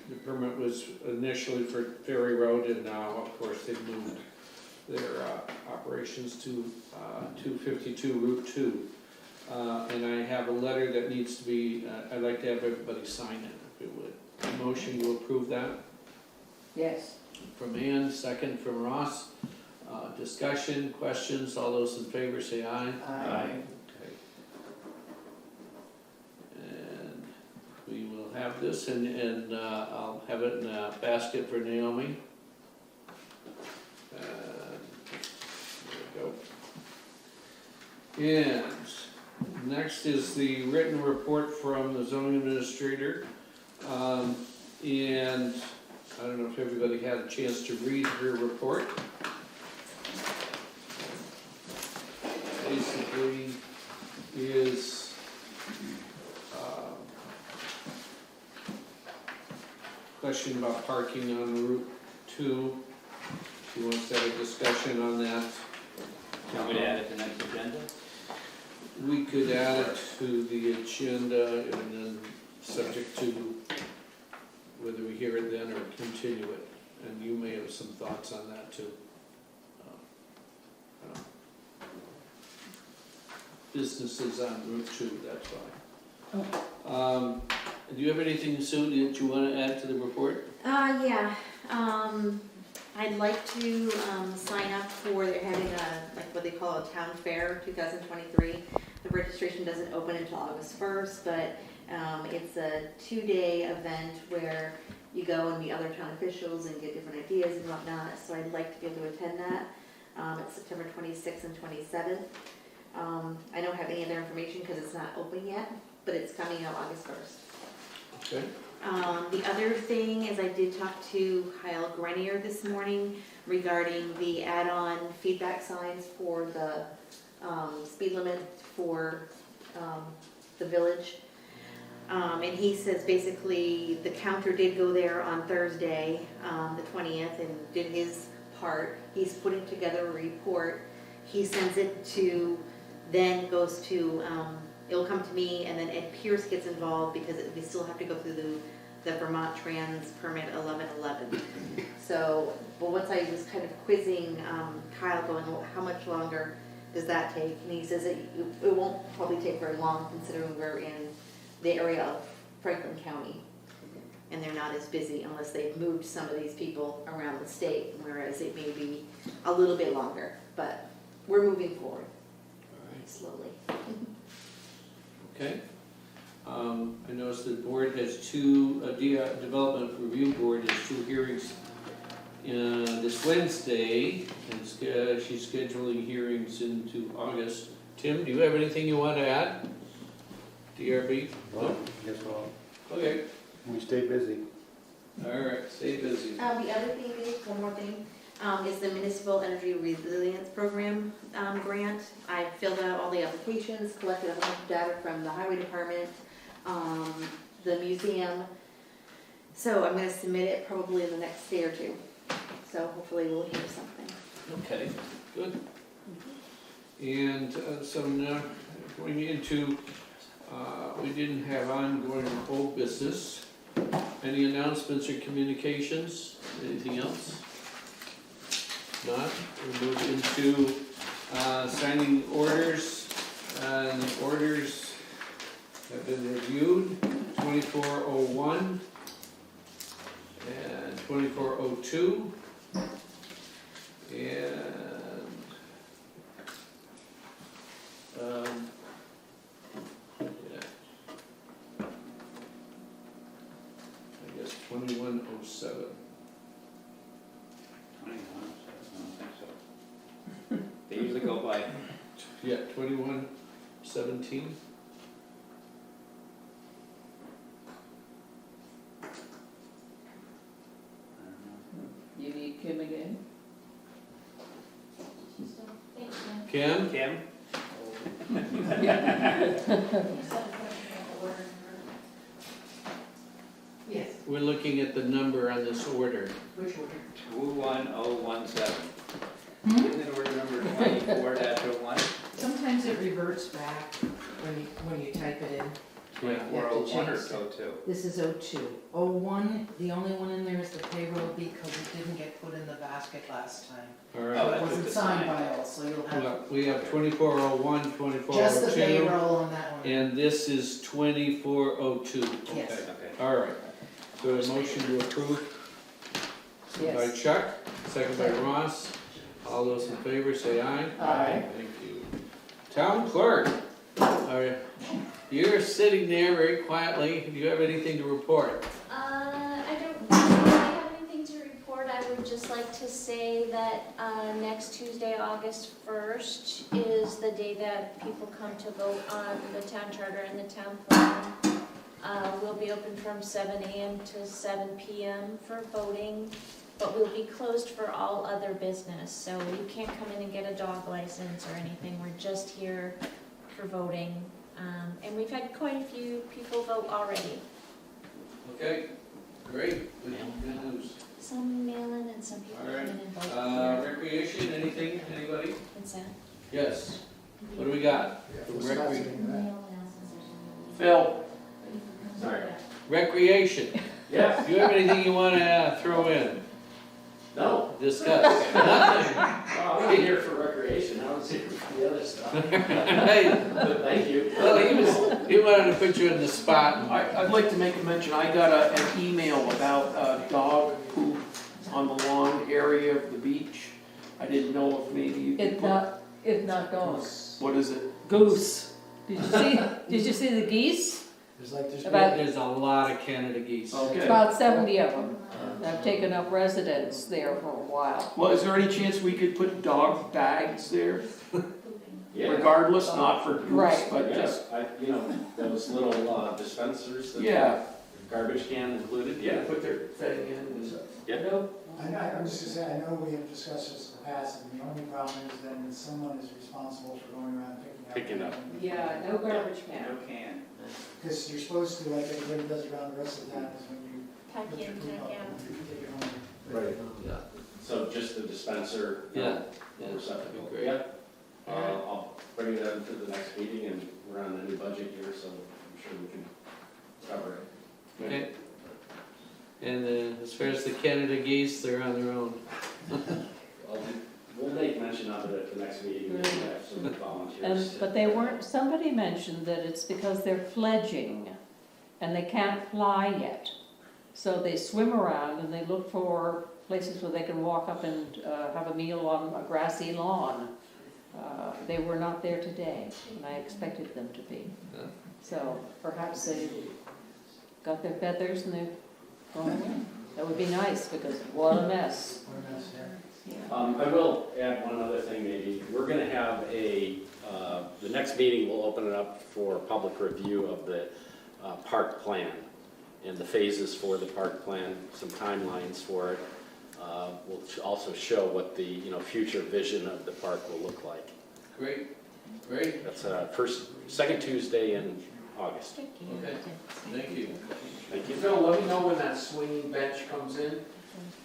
the permit was initially for Ferry Road, and now, of course, they've moved their operations to 252 Route 2. And I have a letter that needs to be, I'd like to have everybody sign it, if it would. Motion to approve that? Yes. From Ann, second from Ross. Discussion, questions, all those in favor say aye. Aye. Okay. And we will have this, and I'll have it in a basket for Naomi. There we go. And next is the written report from the zoning administrator. And I don't know if everybody had a chance to read her report. Basically is question about parking on Route 2. She wants to have a discussion on that. Want me to add it to the next agenda? We could add it to the agenda and then subject to whether we hear it then or continue it. And you may have some thoughts on that too. Businesses on Route 2, that's why. Do you have anything, Sue, that you want to add to the report? Yeah, I'd like to, sign up for, they're having a, like what they call a town fair 2023. The registration doesn't open until August 1st, but, it's a 2-day event where you go and meet other town officials and get different ideas and whatnot, so I'd like to be able to attend that. It's September 26th and 27th. I don't have any other information because it's not open yet, but it's coming out August 1st. Okay. The other thing is I did talk to Kyle Grenier this morning regarding the add-on feedback signs for the speed limit for the village. And he says basically the counter did go there on Thursday, the 20th, and did his part. He's putting together a report. He sends it to, then goes to, it'll come to me, and then Ed Pierce gets involved because we still have to go through the Vermont Trans Permit 1111. So, but once I was kind of quizzing Kyle, going, well, how much longer does that take? And he says it won't probably take very long considering we're in the area of Franklin County. And they're not as busy unless they've moved some of these people around the state, whereas it may be a little bit longer. But we're moving forward slowly. Okay. I noticed the board has two, Development Review Board has two hearings this Wednesday, and she's scheduling hearings into August. Tim, do you have anything you want to add? DRB? Well, guess what? Okay. We stay busy. All right, stay busy. The other thing is, one more thing, is the Municipal Energy Resilience Program grant. I filled out all the applications, collected a bunch of data from the Highway Department, the museum. So I'm gonna submit it probably in the next day or two. So hopefully we'll hear something. Okay, good. And so now going into, we didn't have ongoing or old business. Any announcements or communications? Anything else? Not? We'll move into signing orders. And the orders have been reviewed, 2401 and 2402. And I guess 2107. 21, I don't think so. They usually go by, Yeah, 2117. You need Kim again? Kim? Kim? Yes, We're looking at the number on this order. which order? 21017. Isn't it order number 24-01? Sometimes it reverts back when you type it in. 2401 or 02? This is 02. 01, the only one in there is the payroll because it didn't get put in the basket last time. All Oh, right. that's It wasn't just the signed sign. by us, so you'll have We have 2401, 2402. just the payroll on that one. And this is 2402. Yes. Okay. All right. So a motion to approve by Yes. Chuck, second by Ross. All those in favor say aye. Aye. Thank you. Town clerk, you're sitting there very quietly. Do you have anything to report? I don't really have anything to report. I would just like to say that next Tuesday, August 1st, is the day that people come to vote on the town charter and the town plan. We'll be open from 7 a.m. to 7 p.m. for voting, but we'll be closed for all other business. So you can't come in and get a dog license or anything. We're just here for voting. And we've had quite a few people vote already. Okay, great. Good news. Some mail-in and some people All right. come in and vote here. Recreation, anything, anybody? Consent. Yes. What do we got? Phil? Sorry. Recreation. Yes. Do you have anything you want to throw in? No. Discuss? Nothing. Well, I'm here for recreation, I was here for the other stuff. Hey, But thank you. well, he wanted to put you in the spot. and- I'd like to make a mention, I got an email about dog poop on the lawn area of the beach. I didn't know if maybe you could put. It's not gone. What is it? Goose. Did you see the geese? There's About, There's a lot of Canada geese. Okay. about 70 of them. Have taken up residence there for a while. Well, is there any chance we could put dog bags there? regardless, not for groups, Right. but Yeah, just, you know, those little dispensers that. yeah. Garbage can included, Yeah, yeah. put their thing in and. Yeah. I'm just gonna say, I know we have discussed this in the past, and the only problem is then someone is responsible for going around picking up. Yeah, no garbage can. No can. Because you're supposed to, like everybody does around the rest of the town, is when you Pack put your in, poop pack up, out. you take it home. Right. Yeah. So just the dispenser. Yeah, yeah, Receptacle. that'd be great. Yeah. I'll bring that into the next meeting, and we're on a new budget year, so I'm sure we can cover it. Okay. And as far as the Canada Geese, they're on their own. We'll make mention of it at the next meeting, and have some volunteers. But they weren't, somebody mentioned that it's because they're fledging and they can't fly yet. So they swim around and they look for places where they can walk up and have a meal on a grassy lawn. They were not there today, and I expected them to be. Yeah. So perhaps they got their feathers and they're going away. That would be nice, because what a mess. Yeah. I will add one other thing maybe. We're gonna have the next meeting, we'll open it up for public review of the park plan and the phases for the park plan, some timelines for it. We'll also show what the, future vision of the park will look like. Great, great. That's second Tuesday in August. Okay, thank you. Thank you. Phil, let me know when that swinging bench comes in,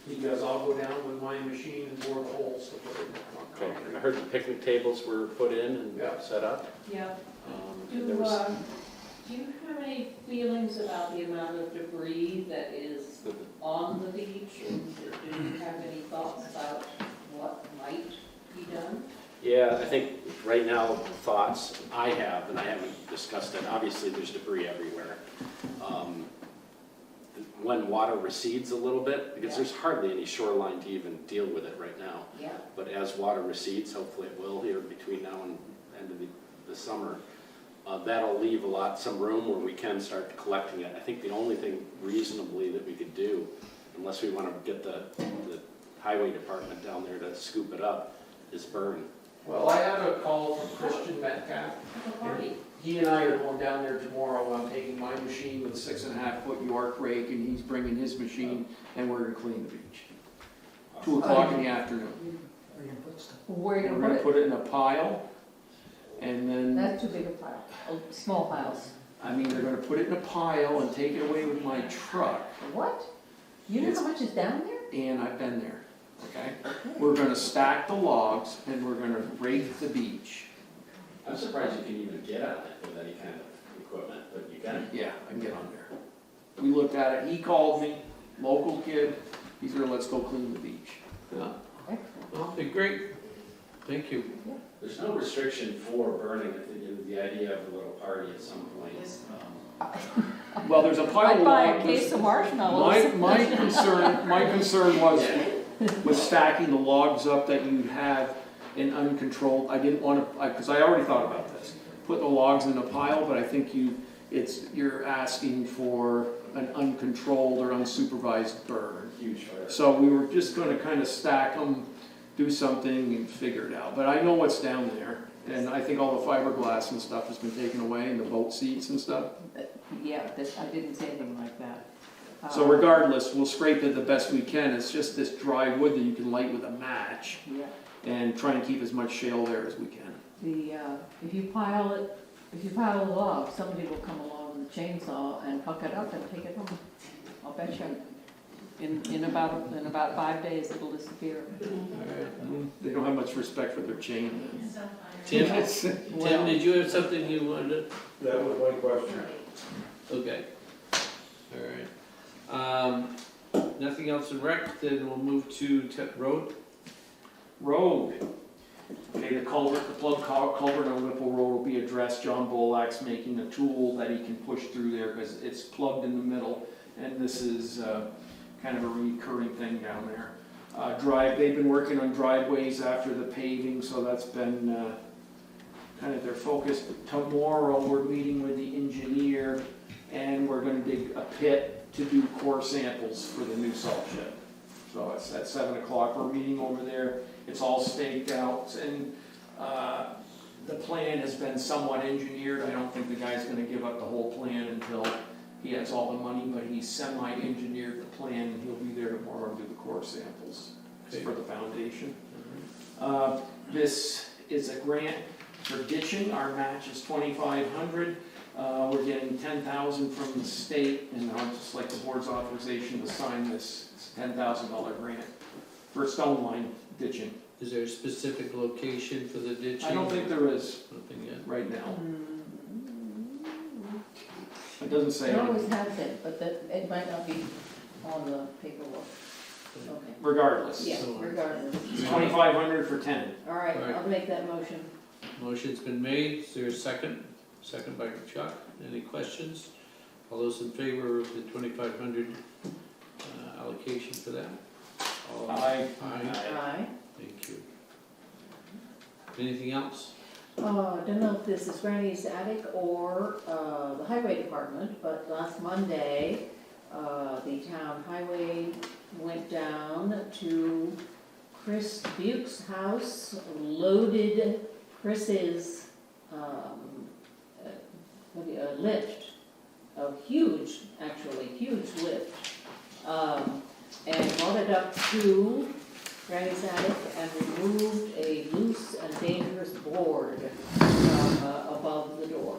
because I'll go down with my machine and bore the holes to put it in. Okay, I heard the picnic tables were put in and Yeah. set up. Yeah. And there was- Do you have any feelings about the amount of debris that is on the beach? And do you have any thoughts about what might be done? Yeah, I think right now, thoughts I have, and I haven't discussed it, obviously there's debris everywhere. When water recedes a little bit, because there's hardly any shoreline to even deal with it right now. Yeah. But as water recedes, hopefully it will here between now and end of the summer, that'll leave some room where we can start collecting it. I think the only thing reasonably that we could do, unless we want to get the highway department down there to scoop it up, is burn. Well, I have a call from Christian Metcalf. He and I are going down there tomorrow. I'm taking my machine with a 6.5-foot York rake, and he's bringing his machine, and we're gonna clean the beach. 2 o'clock in the afternoon. Are you gonna put stuff? Where are you We're gonna gonna put put it in a pile, and it? then, That's too big a pile. Oh, small piles. they're gonna put it in a pile and take it away with my truck, What? You know how much is down there? and I've been there, okay? We're gonna stack the logs, and we're gonna rake the beach. I'm surprised you can even get on it with any kind of equipment, but you can. Yeah, I can get on there. We looked at it, he called me, local kid, he said, let's go clean the beach. Yeah. Okay, great. Thank you. There's no restriction for burning. I think the idea of a little party at some point. Well, there's a pile I'd of buy a logs. case of marshmallows. My concern was with stacking the logs up that you'd have in uncontrolled, I didn't want to, because I already thought about this. Put the logs in a pile, but I think you're asking for an uncontrolled or unsupervised burn. Huge fire. So we were just gonna kind of stack them, do something and figure it out. But I know what's down there, and I think all the fiberglass and stuff has been taken away, and the boat seats and stuff. Yeah, I didn't say anything like that. So regardless, we'll scrape it the best we can. It's just this dry wood that you can light with a match Yeah. and try and keep as much shale there as we can. If you pile the log, somebody will come along with a chainsaw and huck it up and take it home. I'll bet you. In about 5 days, it'll disappear. They don't have much respect for their chain. Tim, did you have something you wanted That was my question. to? Okay. All right. Nothing else in rec, then we'll move to road. Road. Okay, the culvert, the plug culvert on Whipple Road will be addressed. John Bolak's making a tool that he can push through there because it's plugged in the middle. And this is kind of a recurring thing down there. They've been working on driveways after the paving, so that's been kind of their focus. Tomorrow, we're meeting with the engineer, and we're gonna dig a pit to do core samples for the new salt shed. So it's at 7 o'clock, we're meeting over there, it's all staked out, and The plan has been somewhat engineered. I don't think the guy's gonna give up the whole plan until he has all the money, but he semi-engineered the plan, and he'll be there tomorrow to do the core samples for the foundation. This is a grant for ditching. Our match is $2,500. We're getting $10,000 from the state, and I'd just like the board's authorization to sign this $10,000 grant for stone line ditching. Is there a specific location for the ditching? I don't think there is Nothing yet. right now. It doesn't say. It always has been, but that, it might not be on the paperwork. Okay. Regardless. Yeah, regardless. It's $2,500 for 10. All right, Right. I'll make that motion. Motion's been made, is there a second? Second by Chuck, any questions? All those in favor of the 2,500 allocation for that? All Aye. Aye. Thank you. Anything else? Don't know if this is Granny's Attic or the highway department, but last Monday, the town highway went down to Chris Buke's house, loaded Chris's lift, a huge, actually huge lift, and brought it up to Granny's Attic and removed a loose and dangerous board from above the door.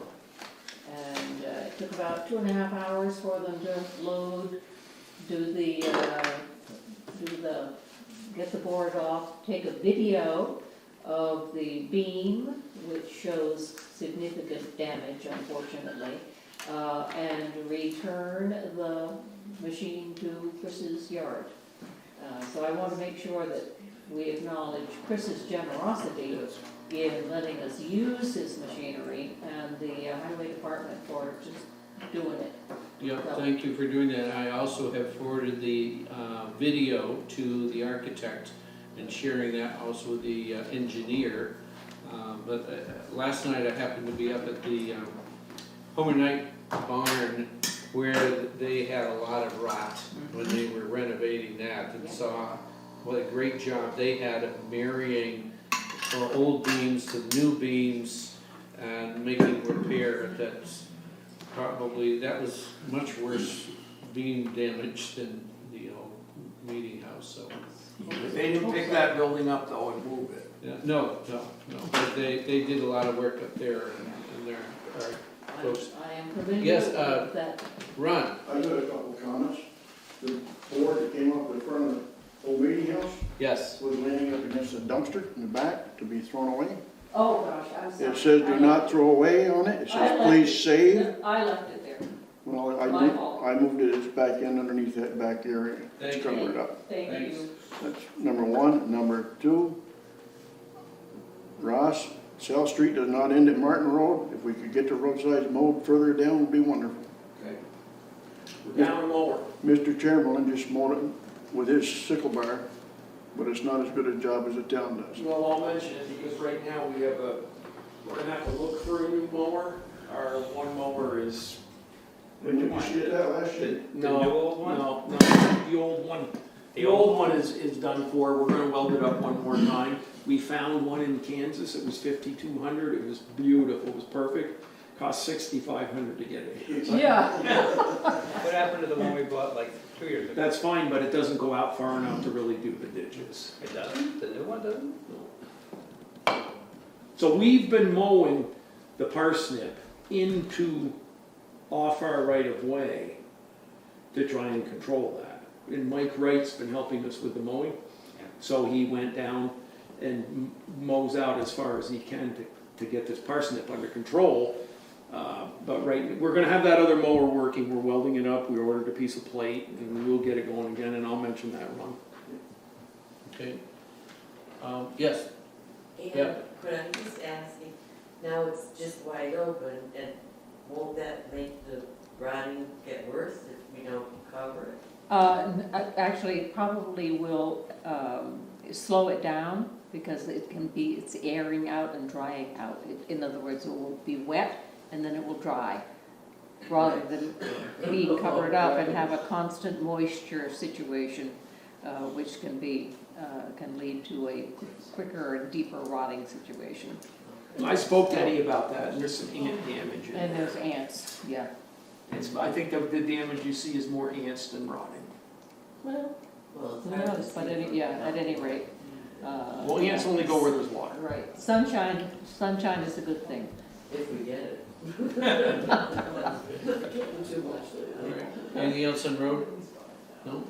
And it took about 2.5 hours for them to load, get the board off, take a video of the beam, which shows significant damage, unfortunately, and return the machine to Chris's yard. So I want to make sure that we acknowledge Chris's generosity in letting us use his machinery and the highway department for just doing it. Yeah, thank you for doing that. I also have forwarded the video to the architect and sharing that also with the engineer. But last night I happened to be up at the Homer barn where they had a lot of rot when they were renovating that, and saw what a great job they had of marrying old beams to new beams and making repair. That's probably, that was much worse beam damage than the old meeting house, so. They didn't pick that building up though and move it. Yeah, no, but they did a lot of work up there, and there are folks. I am familiar Yes, with that. Ron? I've got a couple of comments. The board that came up in front of the old meeting house Yes. was laying up against a dumpster in the back to be thrown away. Oh, gosh, I'm sorry. It says do not throw away on it. It says please save. I left it there. Well, My fault. I moved it, it's back in underneath that back area. Thank It's you. covered up. Thank Thanks. you. That's number one. Number two, Ross, South Street does not end at Martin Road. If we could get the roadsides mowed further down, would be wonderful. Okay. We're down and lower. Mr. Chamberlain just mowed it with his sickle bar, but it's not as good a job as the town does. Well, I'll mention it because right now we're gonna have to look for a new mower. Our one mower is. Didn't you just get that last year? No, The new old one? No, the old one. The old one is done for. We're gonna weld it up one more time. We found one in Kansas. It was 5,200. It was beautiful. It was perfect. Cost 6,500 to get it. Yeah. What happened to the one we bought like 2 years ago? That's fine, but it doesn't go out far enough to really do the ditches. It doesn't? The new one doesn't? So we've been mowing the parsnip into off our right of way to try and control that. And Mike Wright's been helping us with the mowing. So he went down and mows out as far as he can to get this parsnip under control. But we're gonna have that other mower working. We're welding it up. We ordered a piece of plate and we'll get it going again, and I'll mention that, Ron. Okay. Yes, And Yeah. could I just ask you, now it's just wide open, and won't that make the rotting get worse if we don't cover it? Actually, it probably will slow it down because it's airing out and drying out. In other words, it will be wet and then it will dry, rather than being covered up and have a constant moisture situation, which can lead to a quicker and deeper rotting situation. I spoke to Eddie about that, and there's some ant damage. And there's ants, yeah. I think the damage you see is more ants than rotting. Well, Well, who knows, but at any rate. Well, ants only go where there's water. Right, sunshine is a good thing. if we get it. Anything else on road? No?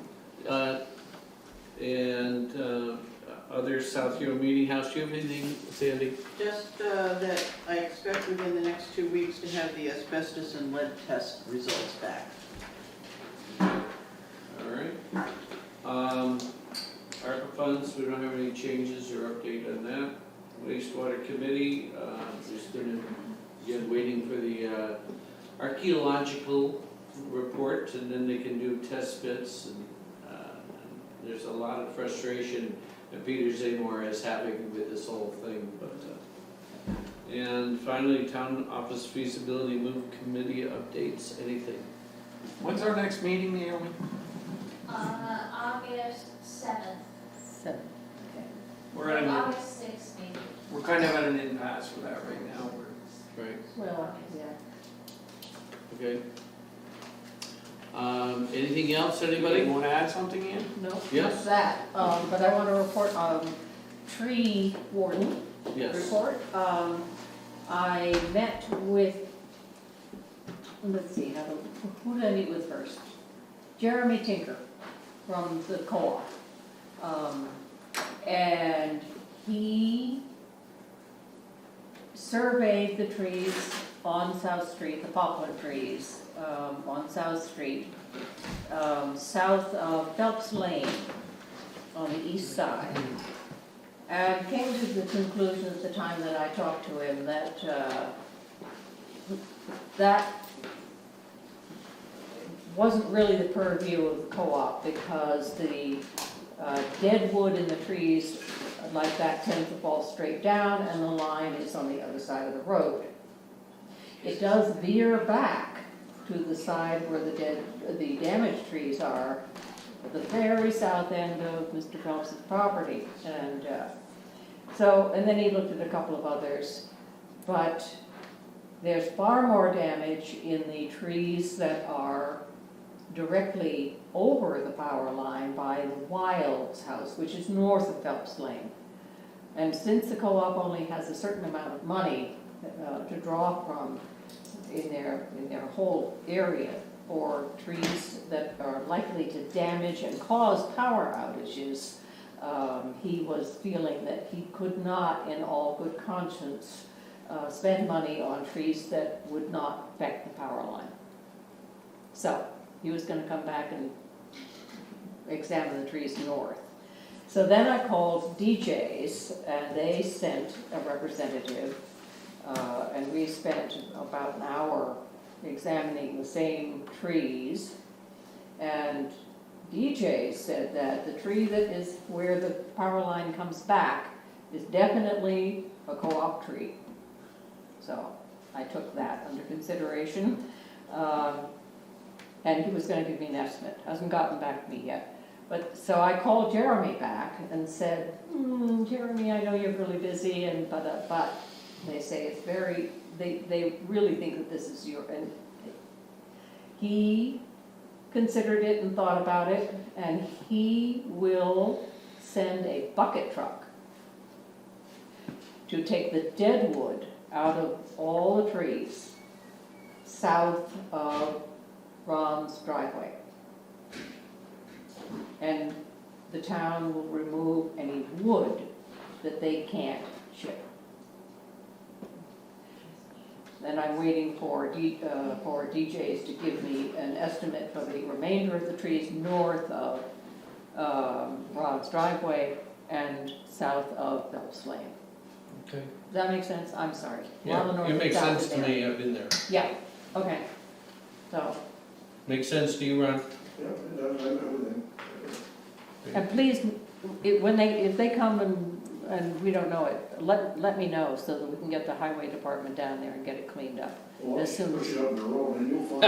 Other South Hero Meeting House, do you have anything, Sandy? Just that I expect within the next 2 weeks to have the asbestos and lead test results back. All right. ARPA funds, we don't have any changes or update on that. Wastewater Committee, just gonna, again, waiting for the archaeological report, and then they can do test bits. And there's a lot of frustration that Peter Zamor is having with this whole thing, but, and finally, Town Office Feasibility Move Committee updates, anything? When's our next meeting, Naomi? August 7th. We're at an, August 6th, maybe. we're kind of at an impasse for that right now. Right, Well, yeah. okay. Anything else, anybody? You want to add something in? No, Yes. not that, but I want to report, tree warden Yes. report. I met with, let's see, who did I meet with first? Jeremy Tinker from the co-op. And he surveyed the trees on South Street, the poplar trees, on South Street, south of Phelps Lane on the east side. And came to the conclusion at the time that I talked to him that that wasn't really the purview of the co-op, because the dead wood in the trees like that tends to fall straight down, and the line is on the other side of the road. It does veer back to the side where the damaged trees are, at the very south end of Mr. Phelps' property. And and then he looked at a couple of others, but there's far more damage in the trees that are directly over the power line by the Wilds house, which is north of Phelps Lane. And since the co-op only has a certain amount of money to draw from in their whole area for trees that are likely to damage and cause power outages, he was feeling that he could not, in all good conscience, spend money on trees that would not affect the power line. So he was going to come back and examine the trees north. So then I called DJ's, and they sent a representative, and we spent about an hour examining the same trees. And DJ said that the tree that is where the power line comes back is definitely a co-op tree. So I took that under consideration. And he was going to give me an estimate. Hasn't gotten back to me yet. But so I called Jeremy back and said, Jeremy, I know you're really busy, and but they say it's very, they really think that this is your, and he considered it and thought about it, and he will send a bucket truck to take the dead wood out of all the trees south of Ron's driveway. And the town will remove any wood that they can't ship. And I'm waiting for DJs to give me an estimate for the remainder of the trees north of Ron's driveway and south of Phelps Lane. Okay. Does that make sense? I'm sorry. Yeah, it makes sense to me, I've been there. Yeah, okay. So, Makes sense to you, Ron? Yeah, I met with him. and please, if they come and we don't know it, let me know so that we can get the highway department down there and get it cleaned up. Well, As soon push as it up the road and you'll find.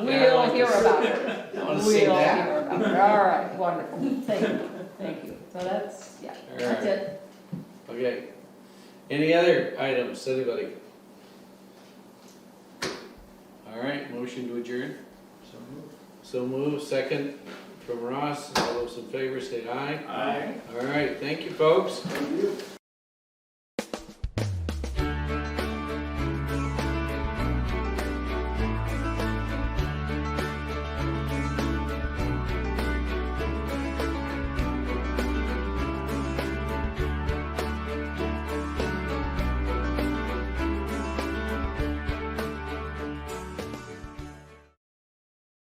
we'll hear about it. I wanna see We'll that. hear about it. All right, wonderful. Thank you. So that's, yeah, that's it. Okay. Any other items, anybody? All right, motion to adjourn? So move, second from Ross, all those in favor say aye. Aye. All right, thank you, folks. Thank you.